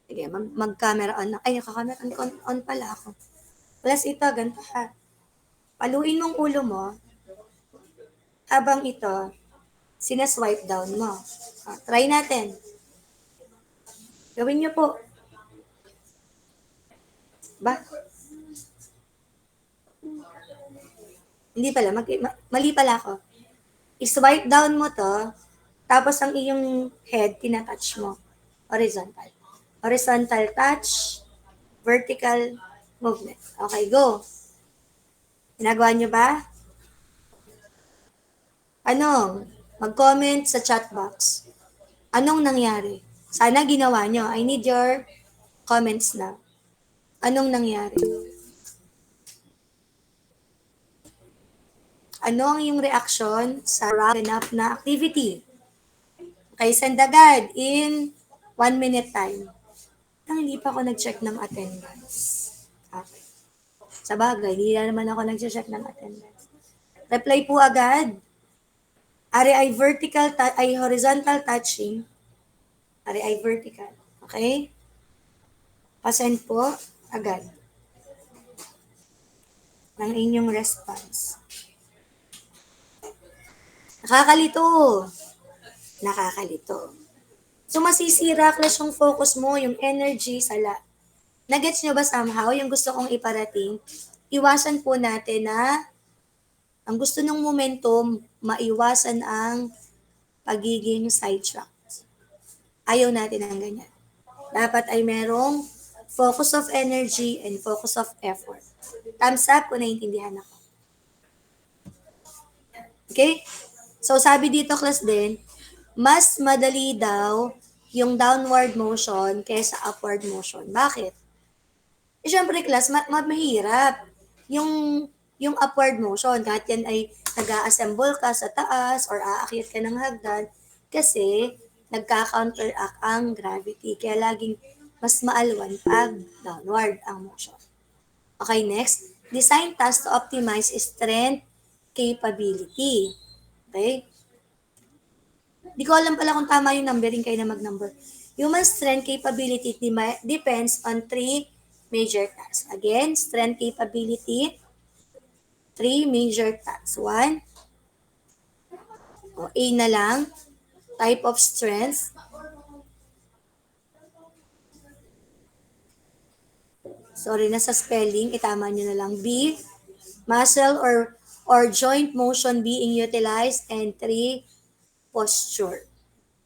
Sige, mag-camera on. Ay, naka-camera on pala ako. Plus ito, ganito ha. Paluin mong ulo mo habang ito, sinaswipe down mo. Try natin. Gawin nyo po. Ba? Hindi pala, mali pala ako. I-swipe down mo to, tapos ang iyong head, tinatouch mo. Horizontal. Horizontal touch, vertical movement. Okay, go. Ginagawa nyo ba? Mag-comment sa chat box. Anong nangyari? Sana ginawa nyo. I need your comments na. Anong nangyari? Ano ang iyong reaction sa ganap na activity? Okay, send agad in 1 minute time. Hindi pa ako nag-check ng attendance. Okay. Sa bagay, hindi na naman ako nag-check ng attendance. Reply po agad. Ari ay horizontal touching. Ari ay vertical. Okay? Pasend po agad ng inyong response. Nakakalito. So, masisira class yung focus mo, yung energy Nagets nyo ba somehow yung gusto kong iparating? Iwasan po natin na ang gusto ng momentum, maiwasan ang pagiging sidetrack. Ayaw natin ng ganyan. Dapat ay merong focus of energy and focus of effort. Thumbs up kung naiintindihan ako. Okay? So, sabi dito, class din, mas madali daw yung downward motion kaysa upward motion. Bakit? Eh, syempre, class, mahirap. Yung, yung upward motion, kahit yan ay nag-a-assemble ka sa taas or aakyat ka ng hagdan, kasi nagka-counteract ang gravity. Kaya laging mas maalwan pag downward ang motion. Okay, next. Design task to optimize strength capability. Okay? Di ko alam pala kung tama yung numbering, kayo na mag-number. Human strength capability depends on three major tasks. Again, strength capability, three major tasks. One, o A na lang, type of strength. Sorry na sa spelling, itama nyo na lang. B, muscle or joint motion being utilized. And three, posture.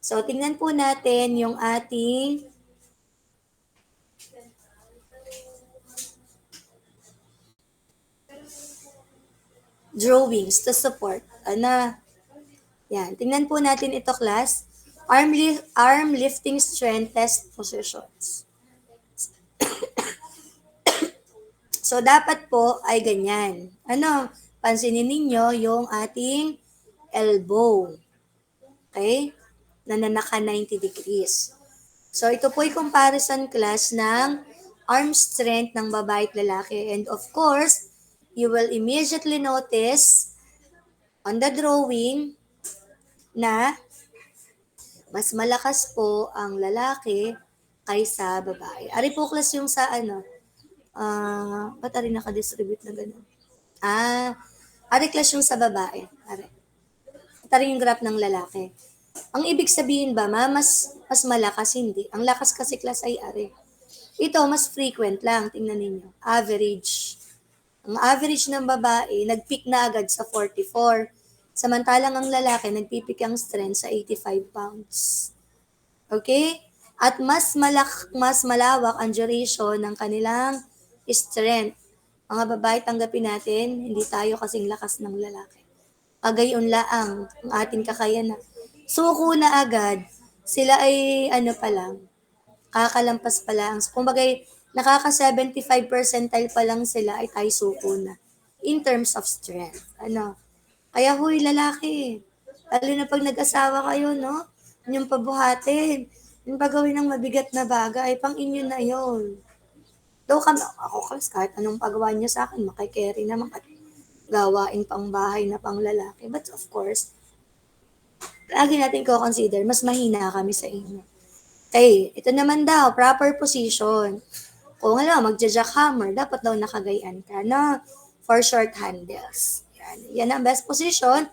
So, tingnan po natin yung ating drawings to support. Yan. Tingnan po natin ito, class. Arm lifting strength test positions. So, dapat po ay ganyan. Pansinin ninyo yung ating elbow. Okay? Naka 90 degrees. So, ito po ay comparison, class, ng arm strength ng babae at lalaki. And of course, you will immediately notice on the drawing na mas malakas po ang lalaki kaysa babae. Ari po, class, yung sa ba't ari naka-distribute na gano'n? Ari class yung sa babae. Ari yung graph ng lalaki. Ang ibig sabihin ba, mas malakas? Hindi. Ang lakas kasi, class, ay ari. Ito, mas frequent lang. Tingnan ninyo. Average. Ang average ng babae, nag-peak na agad sa 44. Samantalang ang lalaki, nagpipik ang strength sa 85 pounds. Okay? At mas malawak ang duration ng kanilang strength. Mga babae, tanggapin natin, hindi tayo kasing lakas ng lalaki. Agayon laang ang ating kakayanan. Suko na agad, sila ay pa lang, kakalampas pa lang. Kumbaga, nakaka 75 percentile pa lang sila ay tayo suko na. In terms of strength. Kaya huy, lalaki. Lalo na pag nag-asawa kayo, no? Yung pabuhatin. Yung pagawin ng mabigat na bagay, pang inyo na yon. Though ako kasi kahit anong pagawa niyo sa akin, makikerry naman at gawain pang bahay na pang lalaki. But of course, lagi natin ko consider, mas mahina kami sa inyo. Okay, ito naman daw, proper position. Kung magja-jackhammer, dapat daw nakagayaan ka, no? For short handles. Yan ang best position.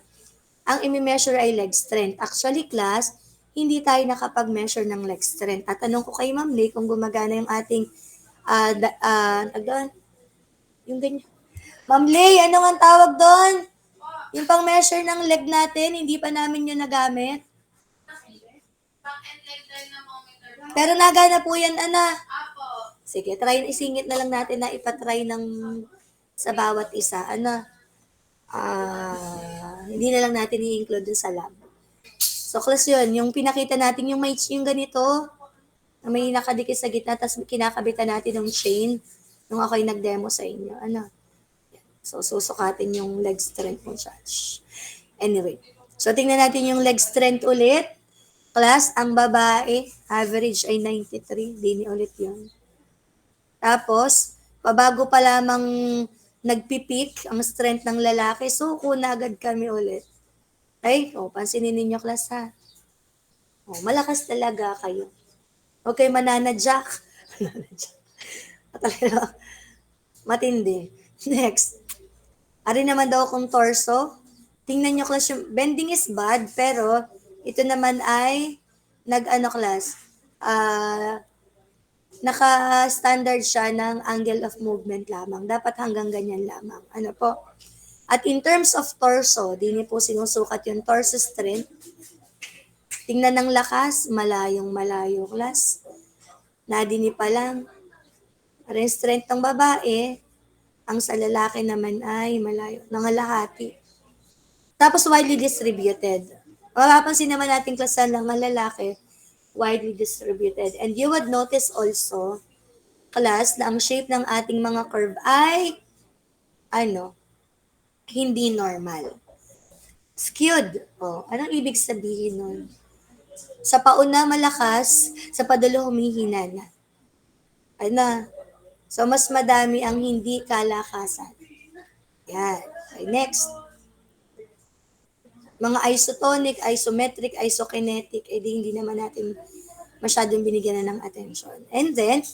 Ang imi-measure ay leg strength. Actually, class, hindi tayo nakapag-measure ng leg strength. At tanong ko kay Ma'am Lee kung gumagana yung ating yung ganyan. Ma'am Lee, ano nga tawag doon? Yung pang-measure ng leg natin, hindi pa namin yun nagamit. Pero nagana po yan, Sige, isingit na lang natin na ipatry ng sa bawat isa. Hindi na lang natin i-include dun sa lab. So, class yun, yung pinakita natin yung ganito, na may nakadikit sa gitna, tapos kinakabitan natin ng chain, nung ako'y nag-demo sa inyo. So, susukatin yung leg strength mo, Josh. Anyway, so tingnan natin yung leg strength ulit. Class, ang babae, average ay 93. Dini ulit yun. Tapos, pabago pa lamang nagpipik ang strength ng lalaki, suko na agad kami ulit. Okay? Pansinin ninyo, class, ha? Malakas talaga kayo. Okay, mananadyak. Matindi. Next. Ari naman daw kung torso. Tingnan nyo, class, yung bending is bad, pero ito naman ay class, naka-standard siya ng angle of movement lamang. Dapat hanggang ganyan lamang. Po? At in terms of torso, di niyo po sinusukat yung torso strength. Tingnan ng lakas, malayong malayo, class. Nadini pa lang. Rin strength ng babae, ang sa lalaki naman ay malayo. Nangalahati. Tapos widely distributed. Mapapansin naman natin klasan ng mga lalaki, widely distributed. And you would notice also, class, na ang shape ng ating mga curve ay, ano, hindi normal. Skewed. O, anong ibig sabihin nun? Sa pauna malakas, sa padulo humihina na. Ano? So, mas madami ang hindi kalakasan. Yan. Okay, next. Mga isotonic, isometric, isokinetic, edi hindi naman natin masyadong binigyan na ng attention. And then,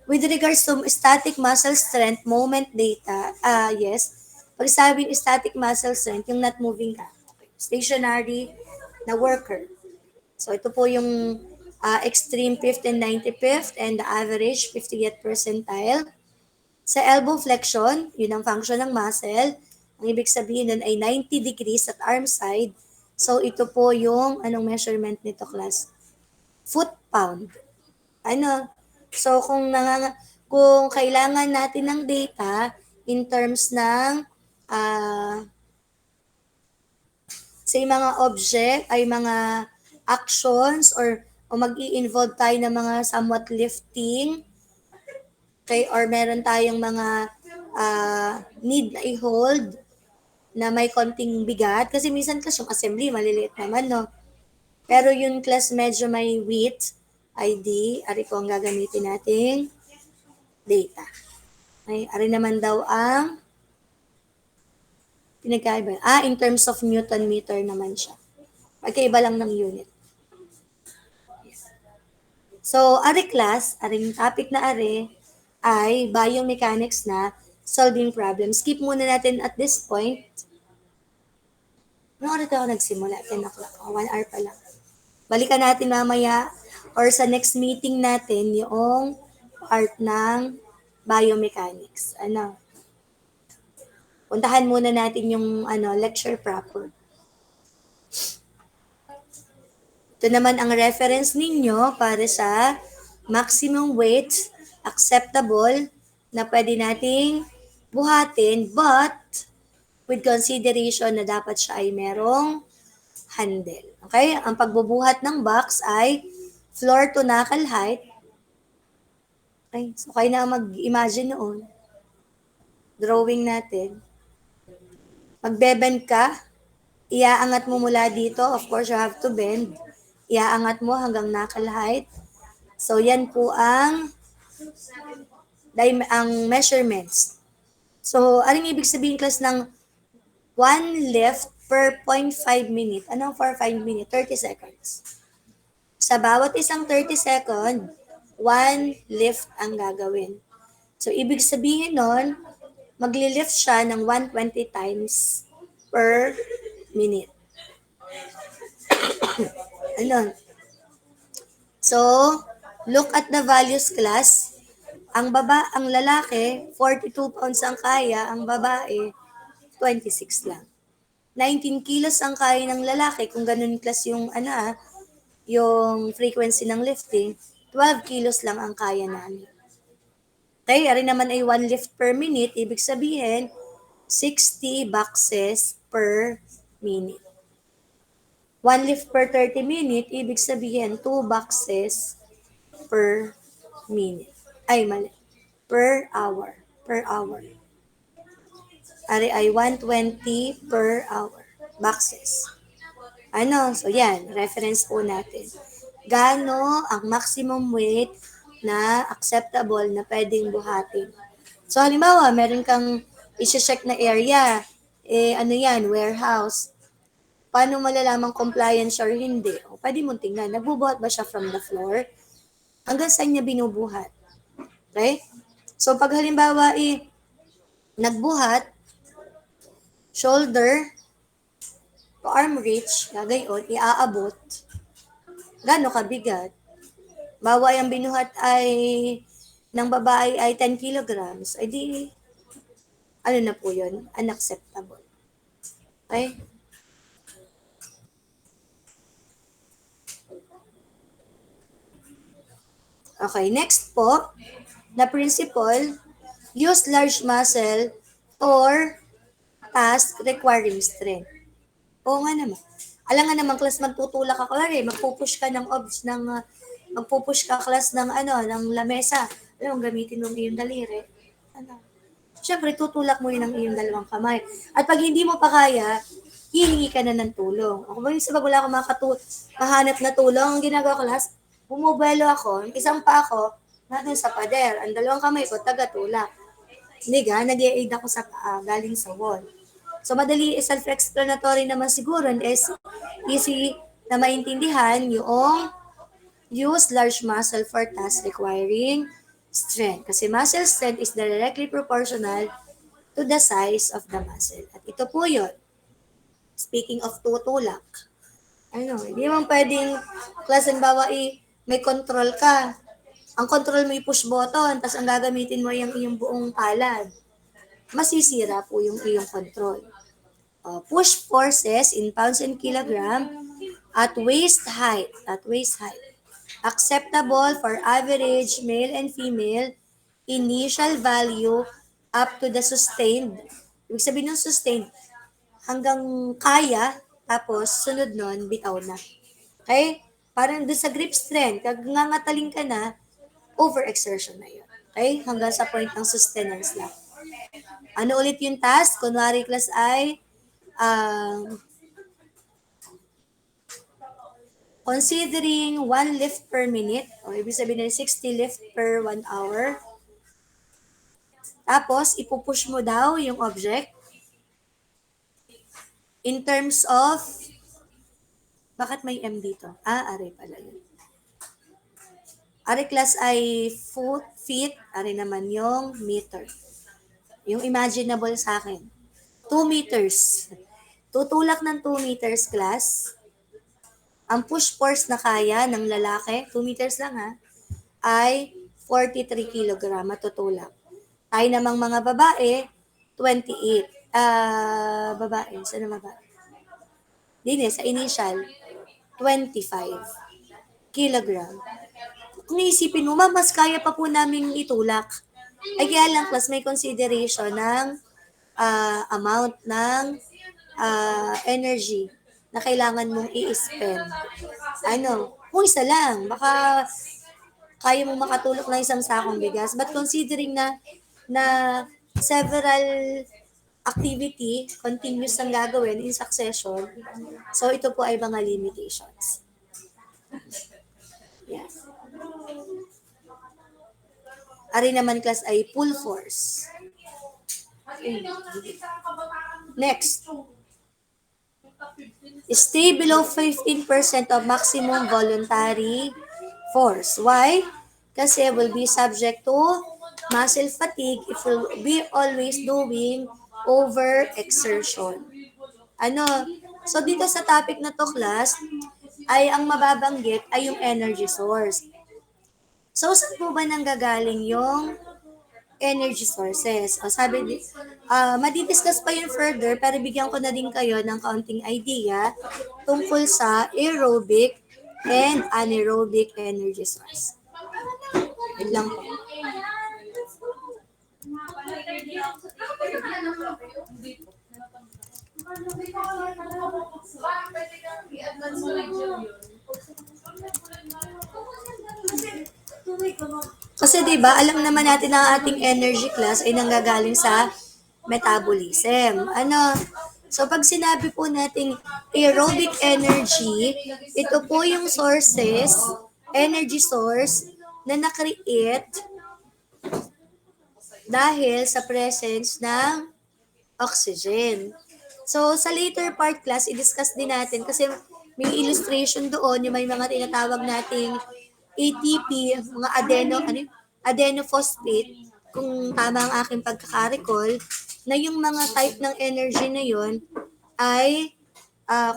with regards to static muscle strength, moment data, yes, pag sabing static muscle strength, yung not moving ka. Okay. Stationary na worker. So, ito po yung extreme 5th and 95th and the average 50th percentile. Sa elbow flexion, yun ang function ng muscle. Ang ibig sabihin nun ay 90 degrees at arm side. So, ito po yung, anong measurement nito, class? Foot pound. Ano? So, kung kailangan natin ng data in terms ng say mga object ay mga actions o mag-i-involve tayo ng mga somewhat lifting, okay, or meron tayong mga need na i-hold na may konting bigat. Kasi minsan class yung assembly, maliliit naman, no? Pero yung class medyo may width, ID, ari ko ang gagamitin nating data. Okay, ari naman daw ang pinagkaiba. In terms of Newton meter naman siya. Magkaiba lang ng unit. So, ari class, aring topic na ari, ay biomechanics na solving problems. Skip muna natin at this point. Ano oras ako nagsimula? 10 o'clock. 1 hour pa lang. Balikan natin mamaya or sa next meeting natin yung part ng biomechanics. Puntahan muna natin yung lecture proper. Ito naman ang reference ninyo para sa maximum weight acceptable na pwede nating buhatin but with consideration na dapat siya ay merong handle. Okay? Ang pagbubuhat ng box ay floor to knuckle height. Okay? So, kayo na mag-imagine noon. Drawing natin. Magbe-bend ka. Iaangat mo mula dito. Of course, you have to bend. Iaangat mo hanggang knuckle height. So, yan po ang measurements. So, anong ibig sabihin class ng 1 lift per 0.5 minute? Anong for 5 minute? 30 seconds. Sa bawat isang 30 second, 1 lift ang gagawin. So, ibig sabihin nun, magli-lift siya ng 120 times per minute. Ano? So, look at the values class. Ang lalaki, 42 pounds ang kaya, ang babae, 26 lang. 19 kilos ang kaya ng lalaki, kung ganun class yung yung frequency ng lifting, 12 kilos lang ang kaya namin. Okay, ari naman ay 1 lift per minute, ibig sabihin, 60 boxes per minute. 1 lift per 30 minute, ibig sabihin 2 boxes per minute. Ay, mali. Per hour. Per hour. Ari ay 120 per hour. Boxes. So yan, reference po natin. Gano ang maximum weight na acceptable na pwedeng buhatin. So halimbawa, meron kang isi-check na area, yan, warehouse. Paano malalaman compliance or hindi? O, pwede mong tingnan, nagbubuhat ba siya from the floor? Hanggang saan niya binubuhat? Okay? So pag halimbawa, nagbuhat, shoulder, to arm reach, gagayon, iaabot, gano'ng kabigat. Bawa yung binuhat ay ng babae ay 10 kilograms, ay di, na po yun? Unacceptable. Okay? Okay, next po, na principle, use large muscle or task requiring strength. Oo nga naman. Alam nga naman class magtutulak ka kunwari magpupush ka magpupush ka class ng ano, ng lamesa. Alam mo gamitin mo ang iyong daliri, ano, siyempre tutulak mo yun ang iyong dalawang kamay. At 'pag hindi mo pa kaya, hihingi ka na ng tulong. Ako ba minsan 'pag wala akong mahanap na tulong, ang ginagawa ko last, bumubelo ako, yung isang paa ko nandun sa pader, ang dalawang kamay ko taga-tulak. Hindi nag-i-aid ako sa paa galing sa wall. So madali, self-explanatory naman siguro and is easy na maintindihan yung use large muscle for tasks requiring strength. Kasi muscle strength is directly proportional to the size of the muscle. At ito po yun. Speaking of tutulak, ano, hindi naman pwedeng, class, halimbawa, may control ka. Ang control mo push button, tapos ang gagamitin mo yung iyong buong palad. Masisira po yung iyong control. Push forces in pounds and kilogram at waist height. Acceptable for average male and female initial value up to the sustained. Ibig sabihin ng sustained, hanggang kaya, tapos sunod nun, bitaw na. Okay? Parang doon sa grip strength, pag ngangataling ka na, overexertion na yun. Okay? Hanggang sa point ng sustenance lang. Ano ulit yung task? Kunwari class ay considering 1 lift per minute, o ibig sabihin na 60 lift per 1 hour. Tapos, ipupush mo daw yung object in terms of, bakit may M dito? Are pala yun. Are class ay feet, are naman yung meter. Yung imaginable sa akin. 2 meters. Tutulak ng 2 meters class. Ang push force na kaya ng lalaki, 2 meters lang ay 43 kg matutulak. Tayo namang mga babae, 28. Babae, saan na babae? Dine, sa initial, 25 kilogram. Kung iisipin mo, mas kaya pa po namin itulak. Ay kaya lang, plus may consideration ng amount ng energy na kailangan mong i-spend. Kung isa lang, baka kaya mong makatulok ng isang sakong bigas. But considering na several activity, continuous ang gagawin in succession, so ito po ay mga limitations. Yeah. Ari naman class ay pull force. Next. Stay below 15% of maximum voluntary force. Why? Kasi will be subject to muscle fatigue if will be always doing over-exertion. So dito sa topic na to class, ay ang mababanggit ay yung energy source. So saan po ba nanggagaling yung energy sources? Madidiscuss pa yun further, pero bigyan ko na din kayo ng kaunting idea tungkol sa aerobic and anaerobic energy source. Wait lang po. Kasi 'di ba, alam naman natin na ang ating energy class ay nanggagaling sa metabolism. So pag sinabi po nating aerobic energy, ito po yung energy source na na-create dahil sa presence ng oxygen. So sa later part class, i-discuss din natin kasi may illustration doon yung may mga tinatawag nating ATP, mga adenophosphate, kung tama ang aking pagkaka-recall, na yung mga type ng energy na yun ay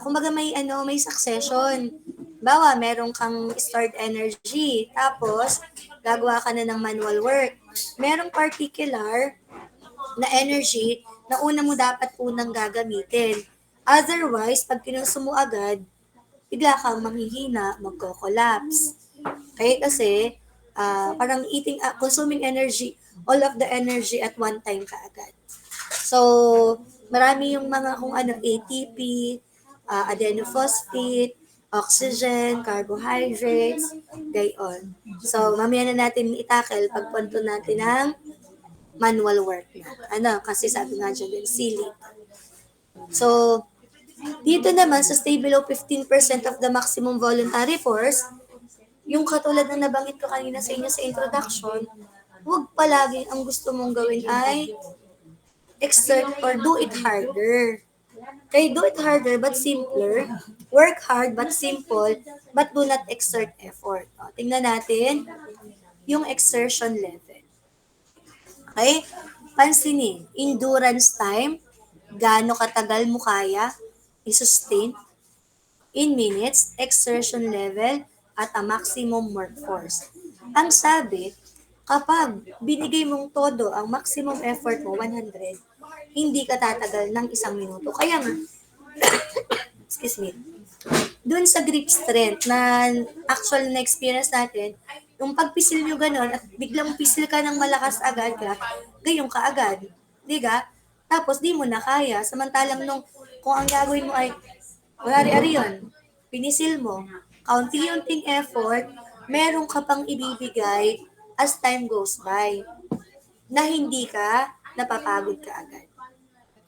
kumbaga may succession. Bawa, meron kang stored energy, tapos gagawa ka na ng manual work. Merong particular na energy na una mo dapat unang gagamitin. Otherwise, pag kinonsumo agad, bigla kang manghihina, magko-collapse. Okay? Kasi parang consuming energy, all of the energy at one time kaagad. So, marami yung mga kung ATP, adenophosphate, oxygen, carbohydrates, gayon. So, mamaya na natin itackle pagpunto natin ng manual work na. Kasi sabi nga dyan din, silly. So, dito naman sa stay below 15% of the maximum voluntary force, yung katulad na nabanggit ko kanina sa inyo sa introduction, huwag palagi ang gusto mong gawin ay exert or do it harder. Okay, do it harder but simpler. Work hard but simple, but do not exert effort. Tingnan natin yung exertion level. Okay? Pansinin, endurance time, gaano katagal mo kaya i-sustain in minutes, exertion level, at a maximum workforce. Ang sabi, kapag binigay mong todo ang maximum effort mo, 100, hindi ka tatagal ng 1 minuto. Kaya nga, excuse me, dun sa grip strength na actual na experience natin, yung pagpisil nyo ganon at biglang pisil ka ng malakas agad ka, gayon ka agad. Di ka? Tapos di mo na kaya. Samantalang kung ang gagawin mo ay, ari yun, pinisil mo, kaunti-unting effort, meron ka pang ibibigay as time goes by na hindi ka napapagod ka agad.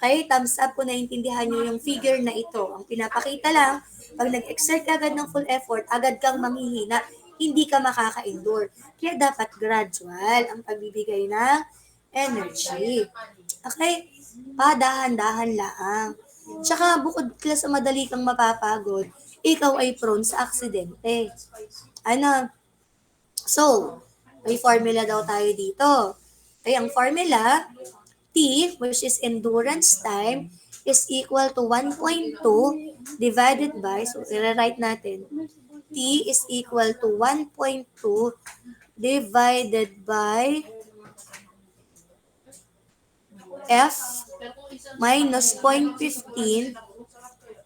Okay, thumbs up kung naiintindihan nyo yung figure na ito. Ang pinapakita lang, pag nag-exert ka agad ng full effort, agad kang manghihina, hindi ka makaka-endure. Kaya dapat gradual ang pagbibigay ng energy. Okay? Padahan-dahan lang. Tsaka bukod sa madali kang mapapagod, ikaw ay prone sa aksidente. So, may formula daw tayo dito. Okay, ang formula, T, which is endurance time, is equal to 1.2 divided by, so i-write natin, T is equal to 1.2 divided by F minus 0.15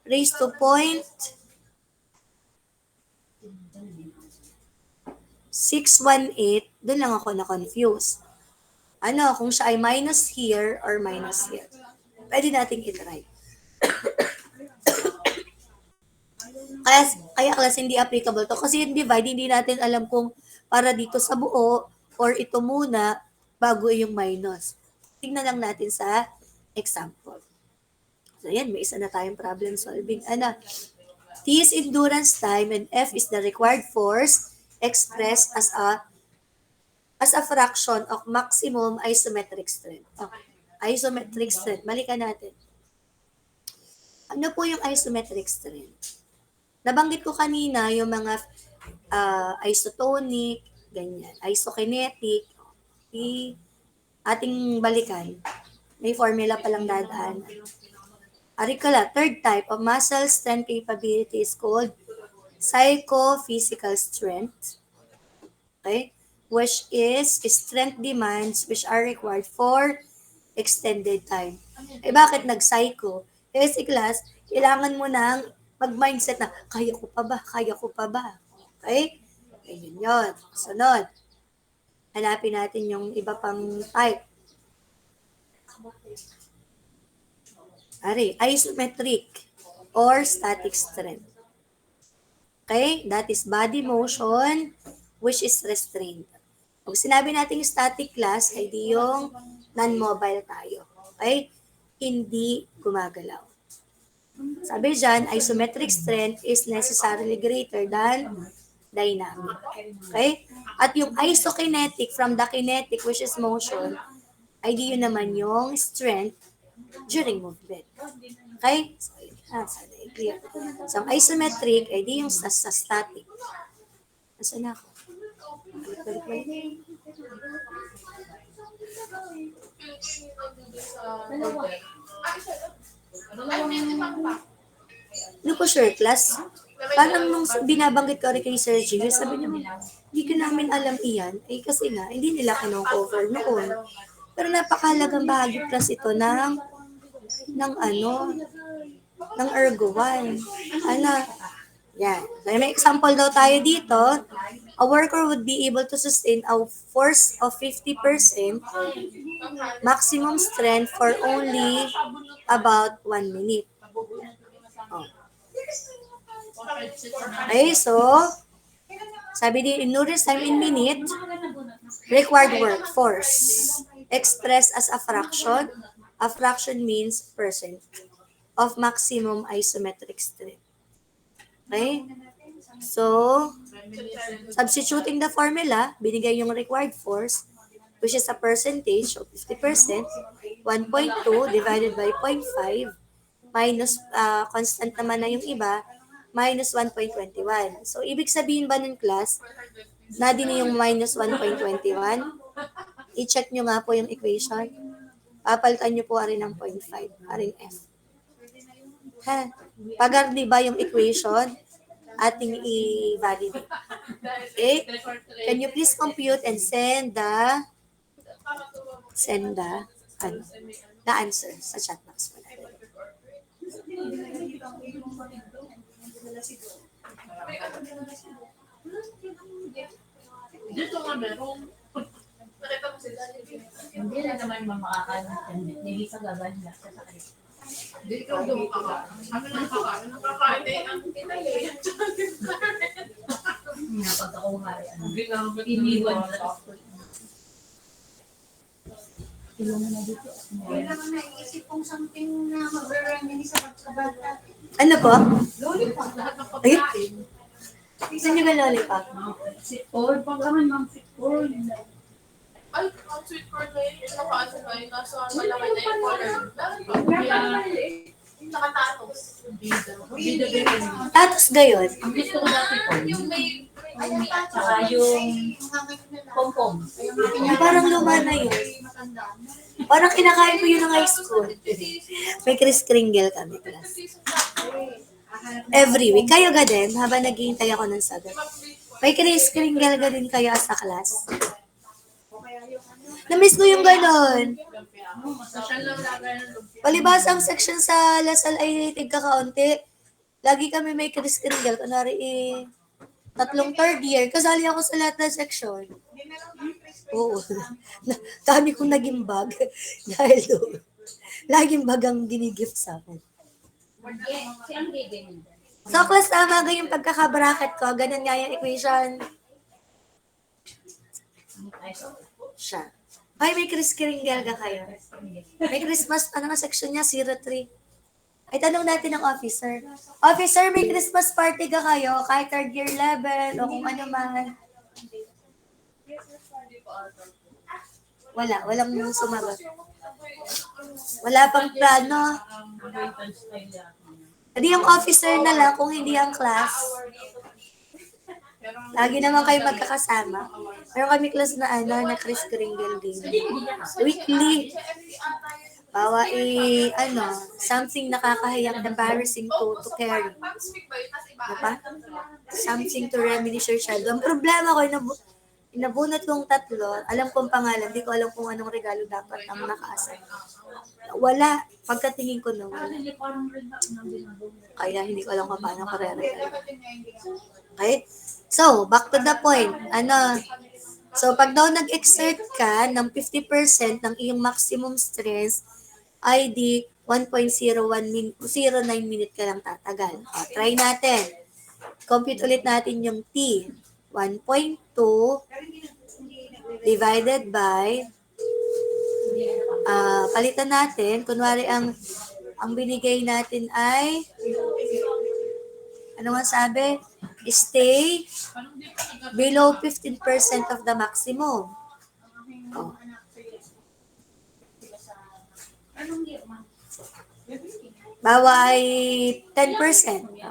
raised to 0.618, doon lang ako na-confuse. Kung siya ay minus here or minus here. Pwede nating i-try. Kaya class hindi applicable to kasi yung divide, hindi natin alam kung para dito sa buo or ito muna bago yung minus. Tingnan lang natin sa example. So yan, may isa na tayong problem solving. T is endurance time and F is the required force expressed as a fraction of maximum isometric strength. Isometric strength. Balikan natin. Ano po yung isometric strength? Nabanggit ko kanina yung mga isotonic, ganyan, isokinetic, ating balikan. May formula palang dadaan. Arikala, third type of muscle strength capability is called psychophysical strength. Okay? Which is strength demands which are required for extended time. Bakit nag-psycho? Kasi class, kailangan mo nang mag-mindset na, kaya ko pa ba? Kaya ko pa ba? Okay? Ayun yun. Sunod. Hanapin natin yung iba pang type. Isometric or static strength. Okay? That is body motion which is restrained. Pag sinabi natin static class, ay di yung non-mobile tayo. Okay? Hindi gumagalaw. Sabi dyan, isometric strength is necessarily greater than dynamic. Okay? At yung isokinetic from the kinetic which is motion, ay di yun naman yung strength during movement. Okay? So, clear. So, ang isometric ay di yung sa static. Nasaan na ako? Ano po, sure, class? Parang nung binabanggit ko rin kay Sir Gio, sabi niya, hindi ko namin alam iyan. Kasi nga, hindi nila kino-cover noon. Pero napakahalagang bahagi class ito ng Ergo 1. Yan. So, may example daw tayo dito. A worker would be able to sustain a force of 50% maximum strength for only about 1 minute. Okay, so, sabi din, in notice time in minute, required work, force, expressed as a fraction. A fraction means percent of maximum isometric strain. Okay? So, substituting the formula, binigay yung required force, which is a percentage of 50%, 1.2 divided by 0.5, minus constant naman na yung iba, minus 1.21. So, ibig sabihin ba ng class, na din yung minus 1.21? I-check nyo nga po yung equation. Papalitan nyo po rin ng 0.5, rin F. Ha? Pag di ba yung equation, ating i-validate. Okay? Can you please compute and send the ano, the answer sa chat box po natin. Dito nga meron. Nakita mo sila. Hindi na naman makakain. Hindi sa gaban na sa sakit. Hindi ikaw doon ka. Ano lang kakain? Nakakain na yung pinay. Napag ako mari. Ginamit Iniwan na sa school. Tulungan na dito. Wala naman naisip kong something na mag-reminisce sa pagkabata. Ano po? Lollipop. Lahat ng pagkain. Gusto nyo ba lollipop? Or pag naman mang sipol. Ay, ang sweet corn na yun. Yung nakaasa na yun. Nasa malaki na yung color. Nakatatos. Bida bida. Tatos gayon. Ang gusto ko dati po. Yung may... Saka yung pom-pom. Parang luma na yun. Parang kinakain ko yun ng high school. May Kris Kringle kami class. Every week. Kayo ga din, habang naghihintay ako ng sagot. May Kris Kringle ga din kayo sa class. Namiss ko yung ganon. Palibas ang section sa Lasal ay tigkakaunti. Lagi kami may Kris Kringle. Kunwari tatlong third year. Kasali ako sa lahat ng section. Oo. Dami kong naging bag. Dahil doon. Laging bag ang ginigift sa akin. Siyang giging. So, class, tama ga yung pagkakabracket ko. Ganun nga yung equation. Siya. Ay, may Kris Kringle ga kayo. May Christmas, ano nga section niya? 03. Ay, tanong natin ng officer. Officer, may Christmas party ga kayo? Kahit third year level o kung ano man. Walang sumagot. Wala pang plano. Hindi yung officer na lang kung hindi ang class. Lagi naman kayo magkakasama. Pero kami class na na Kris Kringle din. Weekly. Bawa something nakakahiyang, embarrassing to carry. Diba? Something to reminisce your child. Ang problema ko, inabunot kong tatlo, alam kong pangalan, di ko alam kung anong regalo dapat ang nakaasal. Wala. Pagkatingin ko na wala. Kaya hindi ko alam kung paano ko re-regalo. Okay? So, back to the point. So, pag daw nag-exert ka ng 50% ng iyong maximum strength, ay di 1.09 minute ka lang tatagal. O, try natin. Compute ulit natin yung T. 1.2 divided by palitan natin. Kunwari, ang binigay natin ay ano nga sabi? Stay below 15% of the maximum. Oh. Bawa ay 10%.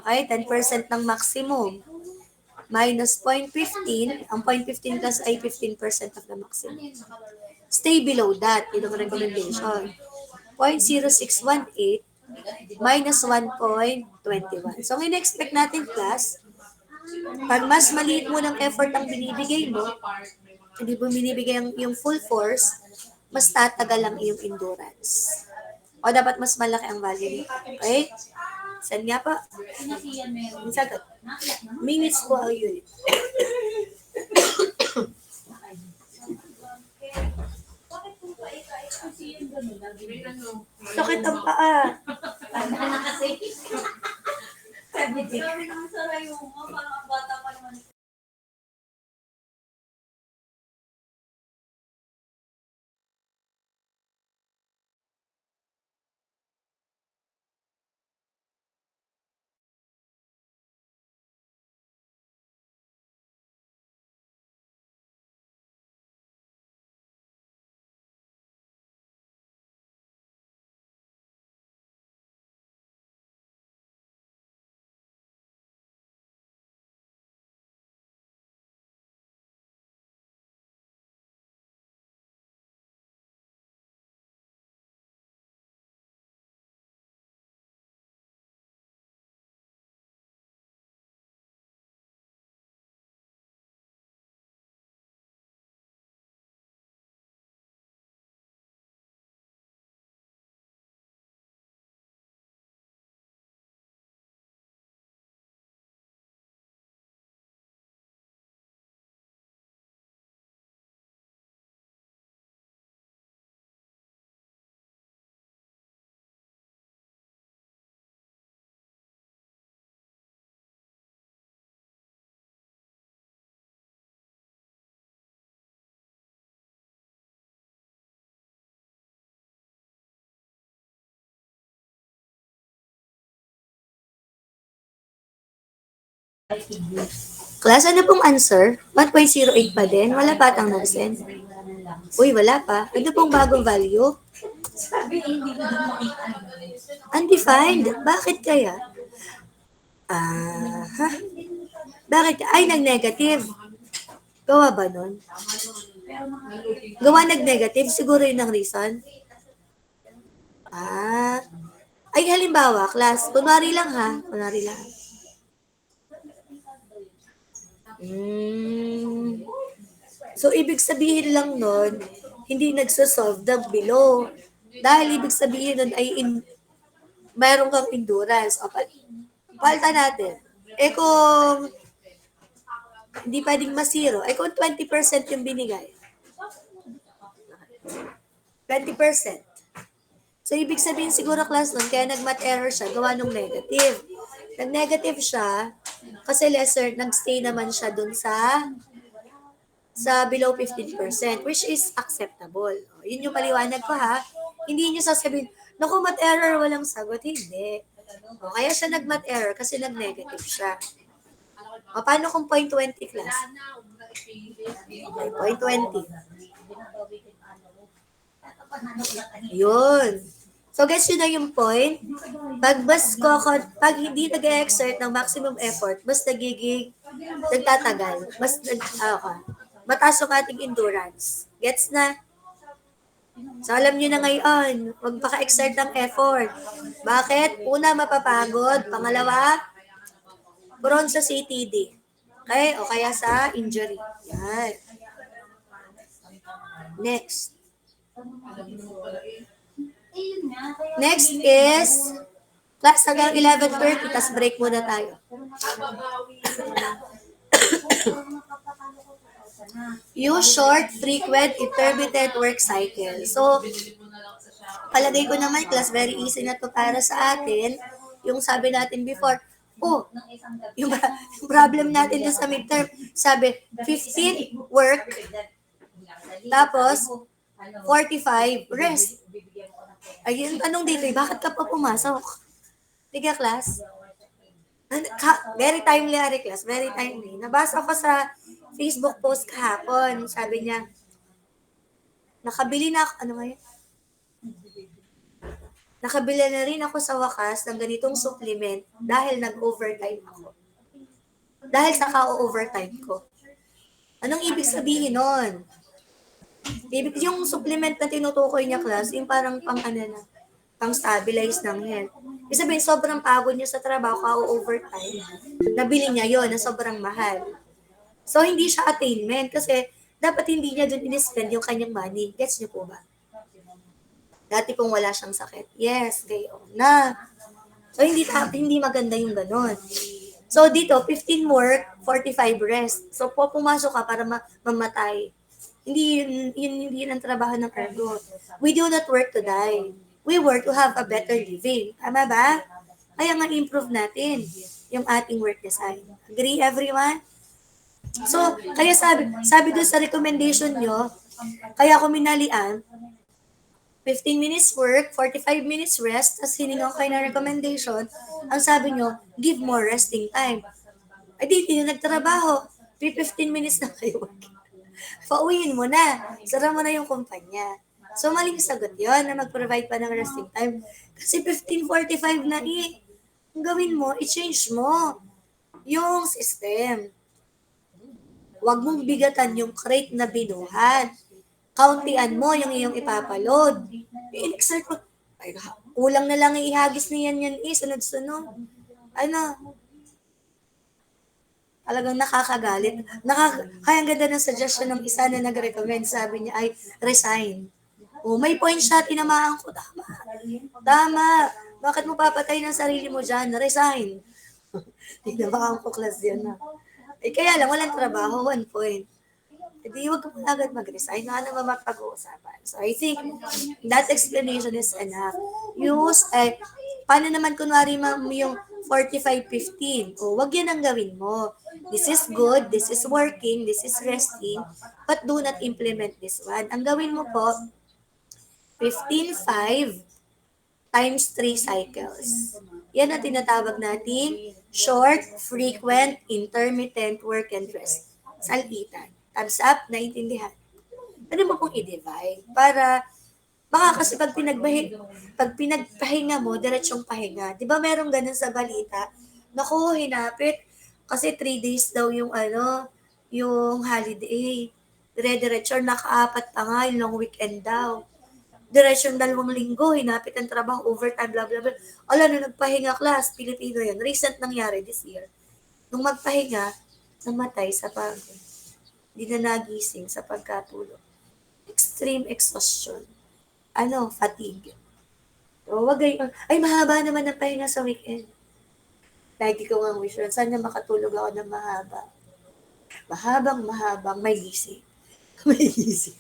Okay? 10% ng maximum. Minus 0.15. Ang 0.15 plus ay 15% of the maximum. Stay below that. Yun ang recommendation. 0.0618 minus 1.21. So, in-expect natin class, pag mas maliit mo ng effort ang binibigay mo, hindi mo binibigay yung full force, mas tatagal ang iyong endurance. O dapat mas malaki ang value nito. Okay? Saan nga pa? Ang sagot. Minutes po ang unit. Sakit ang paa. Sabi ng sarayo mo, parang ang bata pa naman. Class, ano pong answer? 1.08 pa din? Wala pa atang nag-send. Uy, wala pa. Ano pong bagong value? Sabi, hindi ko din makita. Undefined. Bakit kaya? Ha? Bakit? Ay, nag-negative. Gawa ba nun? Gawa nag-negative? Siguro yun ang reason. Ay, halimbawa, class. Kunwari lang ha. Kunwari lang. So, ibig sabihin lang nun, hindi nagsasolve ng below. Dahil ibig sabihin nun ay mayroon kang endurance. O, palta natin. Eh kung hindi pwedeng ma-zero, eh kung 20% yung binigay. 20%. So, ibig sabihin siguro class nun, kaya nag-math error siya, gawa nung negative. Nag-negative siya, kasi lesser, nag-stay naman siya dun sa below 15%, which is acceptable. O, yun yung paliwanag ko ha. Hindi nyo sasabihin, naku, math error, walang sagot. Hindi. O, kaya siya nag-math error kasi nag-negative siya. O, paano kung 0.20 class? Okay, 0.20. Yun. So, guess yun na yung point. Pag hindi nag-exert ng maximum effort, mas nagtatagal. Mataas yung ating endurance. Gets na? So, alam nyo na ngayon, magpaka-exert ng effort. Bakit? Una, mapapagod. Pangalawa, prone sa CTD. Okay? O kaya sa injury. Yan. Next. Next is, class hanggang 11:30, tas break muna tayo. Use short, frequent, intermittent work cycle. So, palagay ko naman, class, very easy na to para sa atin. Yung sabi natin before, yung problem natin dun sa midterm, sabi, 15 work, tapos 45 rest. Ayun, tanong dito, bakit ka pa pumasok? Tiga, class? Very timely, Ari, class. Very timely. Nabasa ko sa Facebook post kahapon. Sabi niya, nakabili na ako, ano nga yun? Nakabili na rin ako sa wakas ng ganitong supplement dahil nag-overtime ako. Dahil sa ka-overtime ko. Anong ibig sabihin nun? Yung supplement na tinutukoy niya, class, yung parang pang-stabilize ng health. Ibig sabihin, sobrang pagod niya sa trabaho, ka-overtime. Nabili niya yon na sobrang mahal. So, hindi siya attainment kasi dapat hindi niya dun in-spend yung kanyang money. Gets niyo po ba? Dati kung wala siyang sakit. Yes, gayon na. So, hindi maganda yung ganon. So, dito, 15 work, 45 rest. So, pumasok ka para mamatay. Hindi yun ang trabaho ng ergo. We do not work to die. We work to have a better living. Tama ba? Kaya nga improve natin. yung ating work design. Agree everyone? So, kaya sabi doon sa recommendation nyo, kaya ko minalian, 15 minutes work, 45 minutes rest, tapos hiningan ko kayo ng recommendation, ang sabi nyo, give more resting time. Ay, di na nagtrabaho. 15 minutes na kayo. Pauwiin mo na. Sara mo na yung kumpanya. So, maling sagot yon na mag-provide pa ng resting time. Kasi 15:45 na eh. Ang gawin mo, i-change mo yung system. Huwag mong bigatan yung crate na binuhat. Kauntian mo yung iyong ipapaload. I-exert mo. Ay, kulang na lang ihagis niyan yan eh. Sunod-sunod. Ano? Talagang nakakagalit. Kaya ang ganda ng suggestion ng isa na nag-recommend. Sabi niya ay, resign. Oh, may point siya, tinamaan ko. Tama. Tama. Bakit mo papatay ng sarili mo dyan? Resign. Tinamaan ko class yan na. Eh, kaya lang, walang trabaho, 1 point. Hindi, huwag ka agad mag-resign. Ano naman mapag-uusapan? So, I think that explanation is enough. Paano naman kunwari yung 45-15? O, wag yan ang gawin mo. This is good, this is working, this is resting, but do not implement this one. Ang gawin mo po, 15-5 times 3 cycles. Yan ang tinatawag nating short, frequent, intermittent work and rest. Salpitan. Thumbs up, naintindihan. Ano mo pong i-divide para baka kasi pag pinagpahinga mo, diretsong pahinga. Di ba merong ganun sa balita? Naku, hinapit. Kasi 3 days daw yung holiday. Dire-diretso, naka-4 pa nga, yung long weekend daw. Diretsong 2 linggo, hinapit ang trabaho, overtime, blah, blah, blah. Ala, nung nagpahinga class, Pilipino yan. Recent nangyari this year. Nung magpahinga, namatay sa pagod. Hindi na nagising sa pagkatulog. Extreme exhaustion. Fatigue. So, ay, mahaba naman ang pahinga sa weekend. Lagi ko nga wish, sana makatulog ako ng mahaba. Mahabang, may gising. May gising.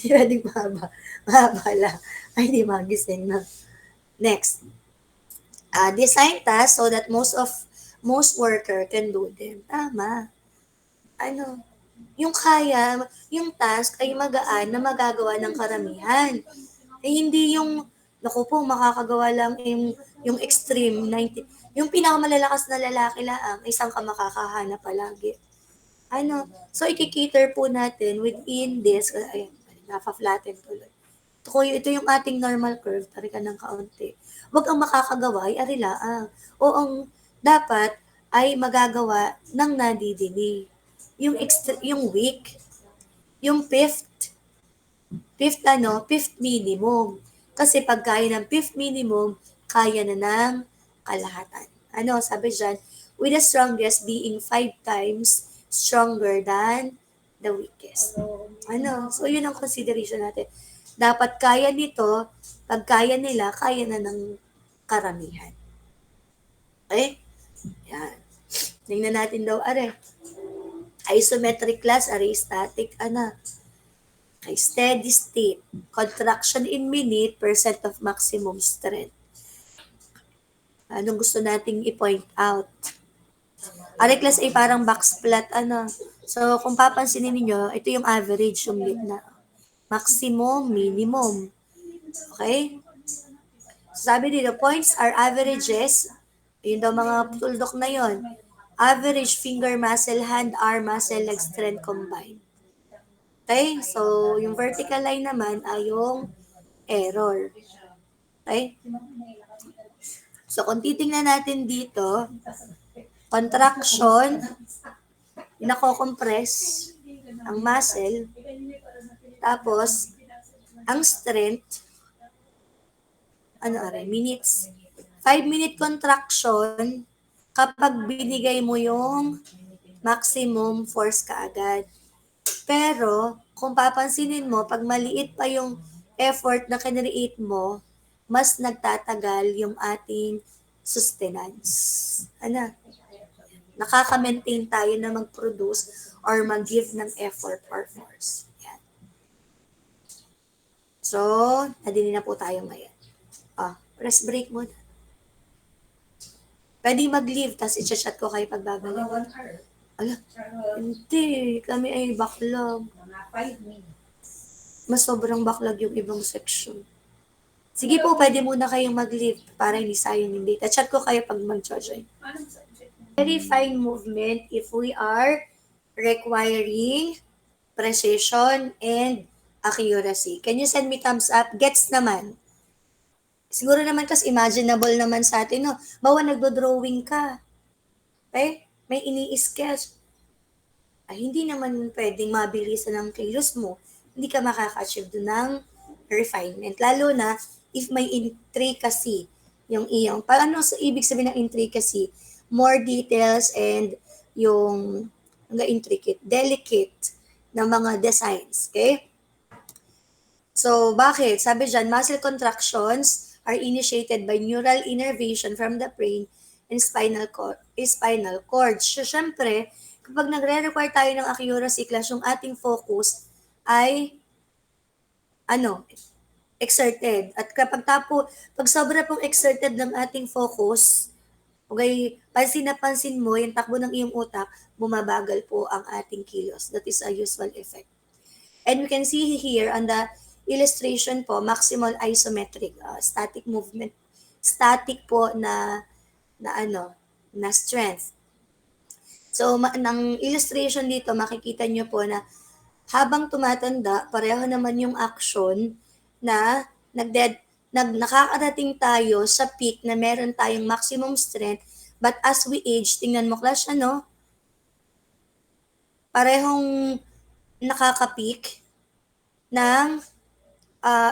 Hindi mahaba. Mahaba lang. Ay, hindi magising na. Next. Design tasks so that most worker can do them. Tama. Yung task ay magaan na magagawa ng karamihan. Hindi yung, naku po, makakagawa lang yung extreme 90, yung pinakamalalakas na lalaki lang, isang ka makakahanap palagi. So i-cater po natin within this, ayun, nafa-flatten tuloy. Ito yung ating normal curve, tarikan ng kaunti. Huwag ang makakagawa ay arilaang. O ang dapat ay magagawa ng nadidili. Yung week, yung fifth minimum. Kasi pag kaya ng fifth minimum, kaya na ng kalahatan. Sabi dyan, with the strongest being 5 times stronger than the weakest. So yun ang consideration natin. Dapat kaya nito, pag kaya nila, kaya na ng karamihan. Okay? Yan. Tingnan natin daw, isometric class, static, steady state, contraction in minute, percent of maximum strength. Anong gusto nating i-point out? Class ay parang box plot, So, kung papansinin niyo, ito yung average, yung gitna. Maximum, minimum. Okay? So, sabi dito, points are averages. Yun daw mga tuldok na yon. Average finger muscle, hand, arm muscle, leg strength combined. Okay? So, yung vertical line naman ay yung error. Okay? So, kung titingnan natin dito, contraction, nako-compress ang muscle, tapos, ang strength, minutes. 5-minute contraction, kapag binigay mo yung maximum force kaagad. Pero, kung papansinin mo, pag maliit pa yung effort na kinreate mo, mas nagtatagal yung ating sustenance. Nakaka-maintain tayo na mag-produce or mag-give ng effort or force. Yan. So, nadini na po tayo ngayon. Press break muna. Pwede mag-leave, tapos i-chat ko kayo pagbabalik. Mga 1 hour. Ala. Charot. Hindi, kami ay backlog. Mga 5 minutes. Mas sobrang backlog yung ibang section. Sige po, pwede muna kayong mag-leave para hindi sayang yung data. Chat ko kayo pag mag-join. Anong subject? Very fine movement if we are requiring precision and accuracy. Can you send me thumbs up? Gets naman. Siguro naman kasi imaginable naman sa atin, no? Bawa nagdo-drawing ka. Okay? May ini-sketch. Ay, hindi naman pwedeng mabilisan ang kilos mo. Hindi ka makaka-achieve doon ng refinement. Lalo na if may intricacy yung iyong. Paano sa ibig sabihin ng intricacy? More details and yung intricate, delicate na mga designs. Okay? So, bakit? Sabi dyan, muscle contractions are initiated by neural innervation from the brain and spinal cord. So, syempre, kapag nagre-require tayo ng accuracy class, yung ating focus ay exerted. At pag sobra pong exerted ng ating focus, okay, pansin na pansin mo, yung takbo ng iyong utak, bumabagal po ang ating kilos. That is a usual effect. And we can see here on the illustration po, maximal isometric, static movement, static po na strength. So, ng illustration dito, makikita nyo po na habang tumatanda, pareho naman yung action na nakakarating tayo sa peak na meron tayong maximum strength, but as we age, tingnan mo class, parehong nakaka-peak ng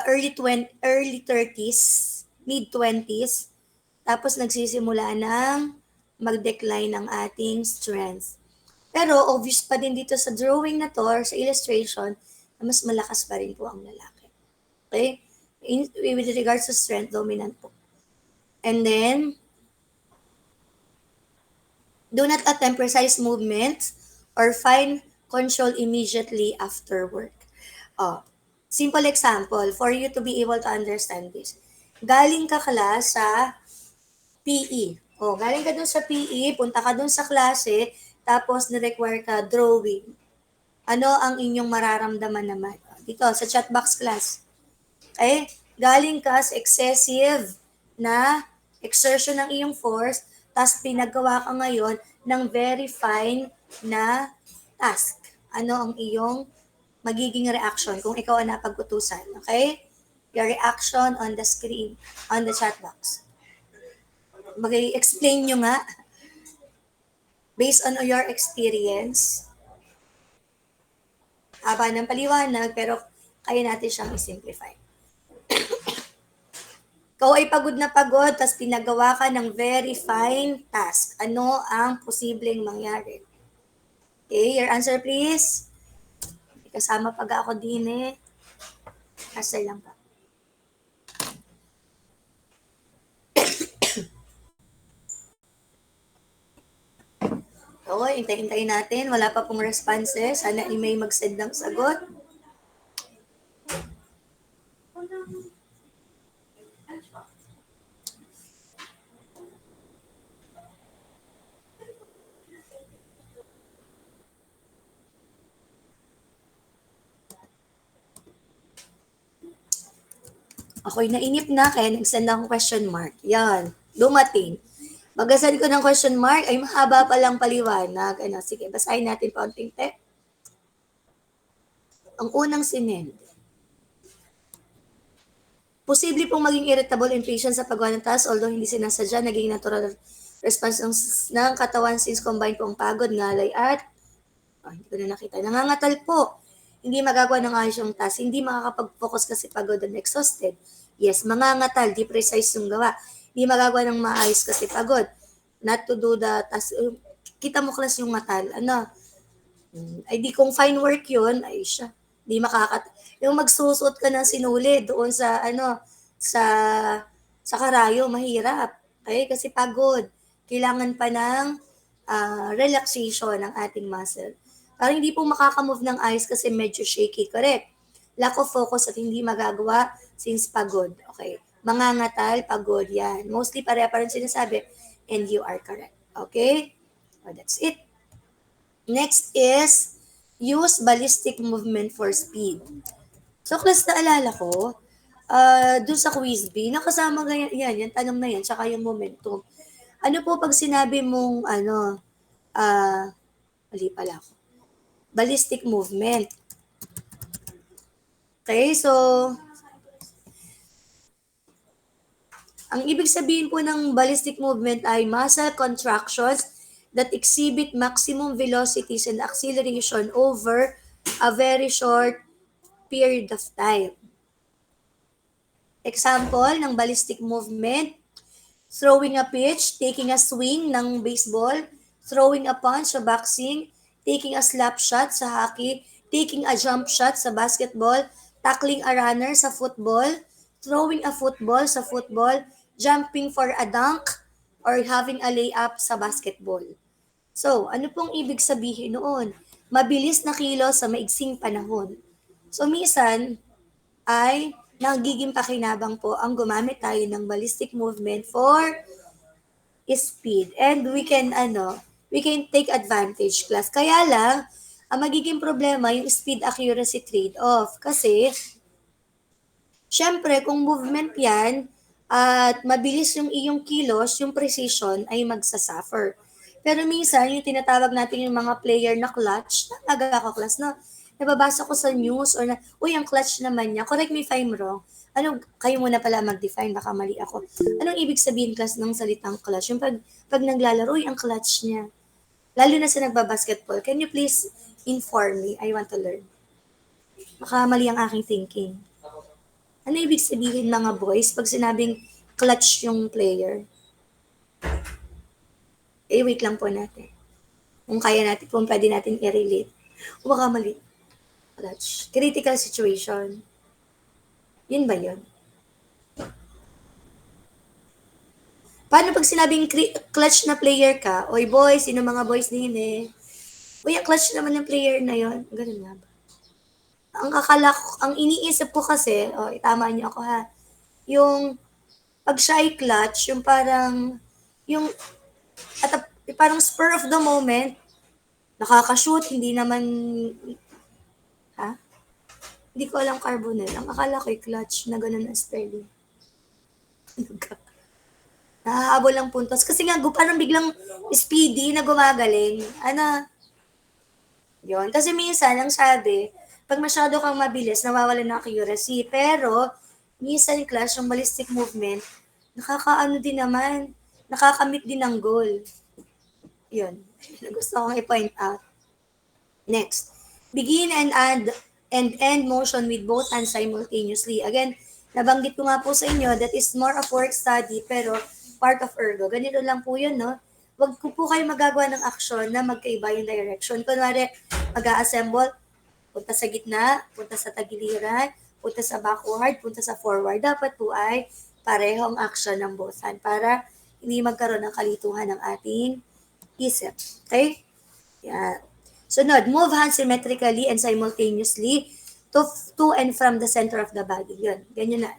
early 30s, mid-20s, tapos nagsisimula ng mag-decline ang ating strength. Pero obvious pa din dito sa drawing na to or sa illustration na mas malakas pa rin po ang lalaki. Okay? With regards to strength, dominant po. And then, do not attempt precise movements or fine control immediately after work. Simple example for you to be able to understand this. Galing ka class sa PE. Galing ka dun sa PE, punta ka dun sa klase, tapos ni-require ka drawing. Ano ang inyong mararamdaman naman? Dito, sa chat box class. Okay? Galing ka sa excessive na exertion ng iyong force, tapos pinagawa ka ngayon ng very fine na task. Ano ang iyong magiging reaction kung ikaw ang napag-utusan. Okay? Your reaction on the screen, on the chat box. Mag-explain nyo nga based on your experience. Haba ng paliwanag, pero kaya natin siyang i-simplify. Ikaw ay pagod na pagod, tapos pinagawa ka ng very fine task. Ano ang posibleng mangyari? Okay, your answer please. Kasama pag ako din Answer lang pa. Okay, hintay-hintayin natin. Wala pa pong responses. Sana may mag-send ng sagot. Ako'y nainip na kaya nag-send akong question mark. Yan, dumating. Mag-send ko ng question mark, ay mahaba palang paliwanag. Sige, basahin natin paunting te. Ang unang sinend. Posible pong maging irritable impatient sa paggawa ng task although hindi sinasadya, naging natural response ng katawan since combined po ang pagod, ngalay at hindi ko na nakita. Nangangatal po. Hindi magagawa ng ayos yung task. Hindi makakapag-focus kasi pagod and exhausted. Yes, mangangatal, di precise yung gawa. Hindi magagawa ng maayos kasi pagod. Not to do the task. Kita mo class yung matal. Ay di kung fine work yun, ay siya. Hindi yung magsusot ka ng sinuli doon sa sa karayo, mahirap. Okay? Kasi pagod. Kailangan pa ng relaxation ng ating muscle. Parang hindi po makakamove ng eyes kasi medyo shaky. Correct. Lack of focus at hindi magagawa since pagod. Okay. Mangangatal, pagod yan. Mostly pareha pa rin sinasabi. and you are correct. Okay? Oh, that's it. Next is use ballistic movement for speed. So, class, naalala ko, dun sa quiz B, nakasama yan, yung tanong na yan, tsaka yung momentum. Ano po pag sinabi mong, mali pala ako, ballistic movement. Okay, so, ang ibig sabihin po ng ballistic movement ay muscle contractions that exhibit maximum velocities and acceleration over a very short period of time. Example ng ballistic movement, throwing a pitch, taking a swing ng baseball, throwing a punch sa boxing, taking a slap shot sa hockey, taking a jump shot sa basketball, tackling a runner sa football, throwing a football sa football, jumping for a dunk, or having a layup sa basketball. So, ano pong ibig sabihin noon? Mabilis na kilos sa maigsing panahon. So, minsan ay nagiging pakinabang po ang gumamit tayo ng ballistic movement for speed. And we can take advantage, class. Kaya lang, ang magiging problema yung speed accuracy trade-off. Kasi, syempre, kung movement yan, at mabilis yung iyong kilos, yung precision ay magsasuffer. Pero minsan, yung tinatawag natin yung mga player na clutch, talaga ako, class, no? Nababasa ko sa news or na, uy, ang clutch naman niya. Correct me if I'm wrong. Kayo muna pala mag-define, baka mali ako. Anong ibig sabihin, class, ng salitang clutch? Yung pag naglalaro, uy, ang clutch niya. Lalo na sa nagbabasketball. Can you please inform me? I want to learn. Baka mali ang aking thinking. Ano ibig sabihin, mga boys, pag sinabing clutch yung player? Wait lang po natin. Kung kaya natin, kung pwede natin i-relate. O baka mali. Clutch. Critical situation. Yun ba yun? Paano pag sinabing clutch na player ka? Oy boys, sino mga boys din eh? Uy, ang clutch naman ng player na yon. Ganun nga ba? Ang iniisip ko kasi, tama niyo ako ha, yung pag siya ay clutch, yung parang, yung, parang spur of the moment, nakaka-shoot, hindi naman, hindi ko alam carbonel. Ang akala ko ay clutch na ganun ang spelling. Nahahabol lang puntos. Kasi nga, parang biglang speedy na gumagaling. Yun. Kasi minsan, ang sabi, pag masyado kang mabilis, nawawala ng accuracy. Pero, minsan, class, yung ballistic movement, nakakaano din naman, nakakamit din ng goal. Yun. Gusto kong i-point out. Next. Begin and end motion with both hands simultaneously. Again, nabanggit ko nga po sa inyo that is more of work study, pero part of ergo. Ganito lang po yun, no? Huwag po kayo magagawa ng action na magkaiba yung direction. Kunwari, mag-a-assemble, punta sa gitna, punta sa tagiliran, punta sa backward, punta sa forward. Dapat po ay parehong action ng both hand para hindi magkaroon ng kalituhan ng ating isip. Okay? Yan. Sunod, move hands symmetrically and simultaneously to and from the center of the body. Yun. Ganyan na.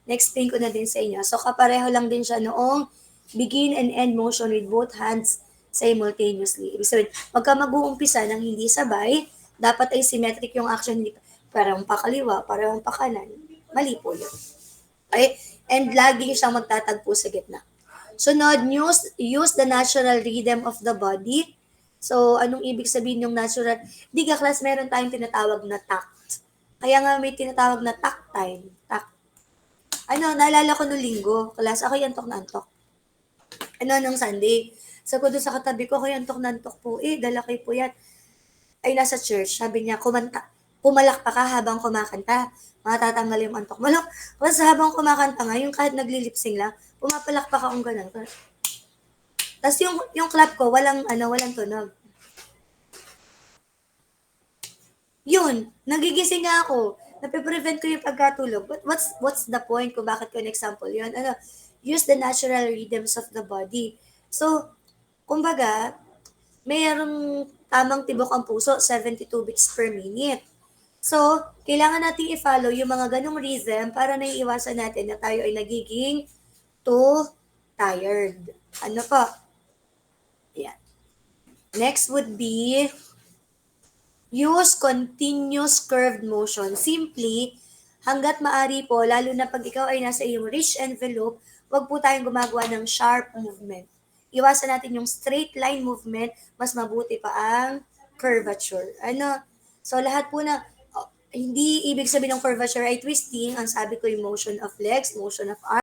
Na-explain ko na din sa inyo. So, kapareho lang din siya noong begin and end motion with both hands simultaneously. Ibig sabihin, pagka mag-uumpisa ng hindi sabay, dapat ay symmetric yung action, hindi parang pakaliwa, parang pakanan. Mali po yun. Okay? And lagi siyang magtatagpo sa gitna. Sunod, use the natural rhythm of the body. So, anong ibig sabihin yung natural? Di ka, class, meron tayong tinatawag na tact. Kaya nga may tinatawag na tact time. Tact. Naalala ko nung linggo, class, ako antok na antok. Nung Sunday. So, ko doon sa katabi ko, ako antok na antok po. Dalaki po yan. Ay, nasa church. Sabi niya, pumalak pa ka habang kumakanta. Matatanggal yung antok mo. Kasi habang kumakanta nga, yung kahit naglilipsing lang, pumapalak pa ka kung gano'n. Tapos yung clap ko, walang tunog. Yun, nagigising nga ako. Nape-prevent ko yung pagkatulog. But what's the point kung bakit ko example yun? Use the natural rhythms of the body. So, kumbaga, mayroong tamang tibok ang puso, 72 beats per minute. So, kailangan natin i-follow yung mga ganong rhythm para naiiwasan natin na tayo ay nagiging too tired. Ano po? Ayan. Next would be use continuous curved motion. Simply, hanggat maaari po, lalo na pag ikaw ay nasa iyong rich envelope, wag po tayong gumagawa ng sharp movement. Iwasan natin yung straight line movement, mas mabuti pa ang curvature. Ano? So lahat po na, hindi ibig sabihin ng curvature ay twisting, ang sabi ko yung motion of legs, motion of arms,